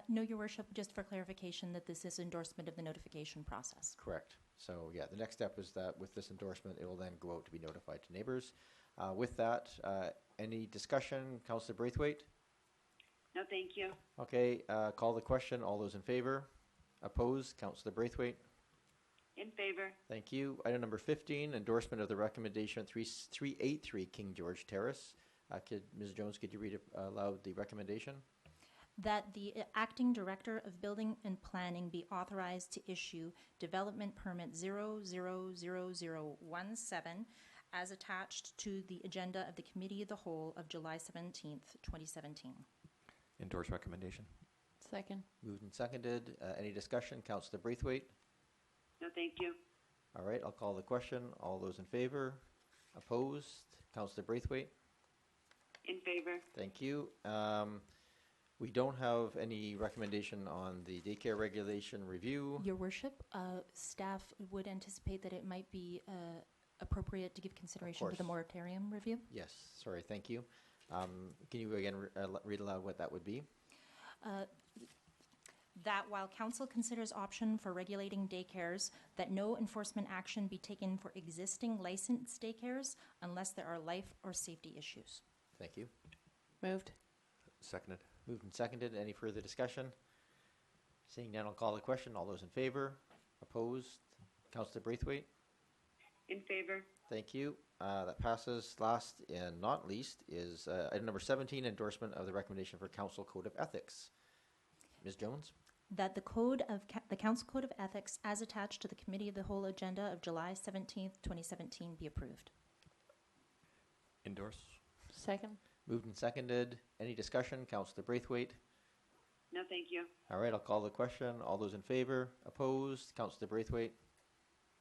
Speaker 18: No, Your Worship, just for clarification that this is endorsement of the notification process.
Speaker 1: Correct. So yeah, the next step is that with this endorsement, it will then go out to be notified to neighbors. With that, any discussion? Councillor Braithwaite?
Speaker 3: No, thank you.
Speaker 1: Okay, call the question. All those in favor? Opposed? Councillor Braithwaite?
Speaker 3: In favor.
Speaker 1: Thank you. Item number 15, endorsement of the recommendation 383 King George Terrace. Ms. Jones, could you read aloud the recommendation?
Speaker 18: That the acting director of building and planning be authorized to issue development permit 000017 as attached to the agenda of the Committee of the Whole of July 17th, 2017.
Speaker 9: Endorse recommendation.
Speaker 5: Second.
Speaker 1: Moved and seconded. Any discussion? Councillor Braithwaite?
Speaker 3: No, thank you.
Speaker 1: All right, I'll call the question. All those in favor? Opposed? Councillor Braithwaite?
Speaker 3: In favor.
Speaker 1: Thank you. We don't have any recommendation on the daycare regulation review.
Speaker 18: Your Worship, staff would anticipate that it might be appropriate to give consideration to the moratorium review.
Speaker 1: Yes, sorry, thank you. Can you again read aloud what that would be?
Speaker 18: That while Council considers option for regulating daycares, that no enforcement action be taken for existing licensed daycares unless there are life or safety issues.
Speaker 1: Thank you.
Speaker 5: Moved.
Speaker 9: Seconded.
Speaker 1: Moved and seconded. Any further discussion? Seeing none, I'll call the question. All those in favor? Opposed? Councillor Braithwaite?
Speaker 3: In favor.
Speaker 1: Thank you. That passes. Last and not least is item number 17, endorsement of the recommendation for Council Code of Ethics. Ms. Jones?
Speaker 18: That the code of the Council Code of Ethics as attached to the Committee of the Whole agenda of July 17th, 2017 be approved.
Speaker 9: Endorse.
Speaker 5: Second.
Speaker 1: Moved and seconded. Any discussion? Councillor Braithwaite?
Speaker 3: No, thank you.
Speaker 1: All right, I'll call the question. All those in favor? Opposed? Councillor Braithwaite?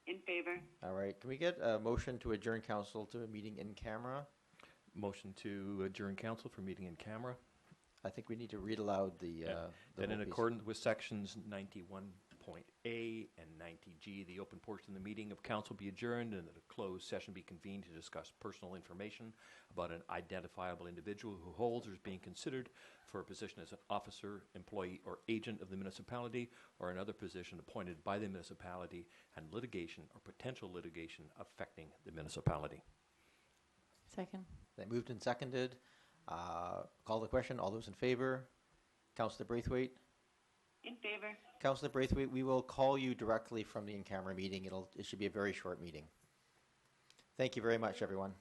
Speaker 3: In favor.
Speaker 1: All right, can we get a motion to adjourn council to a meeting in camera?
Speaker 9: Motion to adjourn council for meeting in camera.
Speaker 1: I think we need to read aloud the
Speaker 9: That in
Speaker 1: whole piece.
Speaker 9: accordance with sections 91.A and 90G, the open portion of the meeting of council be adjourned and that a closed session be convened to discuss personal information about an identifiable individual who holds or is being considered for a position as an officer, employee, or agent of the municipality or another position appointed by the municipality and litigation or potential litigation affecting the municipality.
Speaker 5: Second.
Speaker 1: That moved and seconded. Call the question. All those in favor? Councillor Braithwaite?
Speaker 3: In favor.
Speaker 1: Councillor Braithwaite, we will call you directly from the in-camera meeting. It should be a very short meeting. Thank you very much, everyone.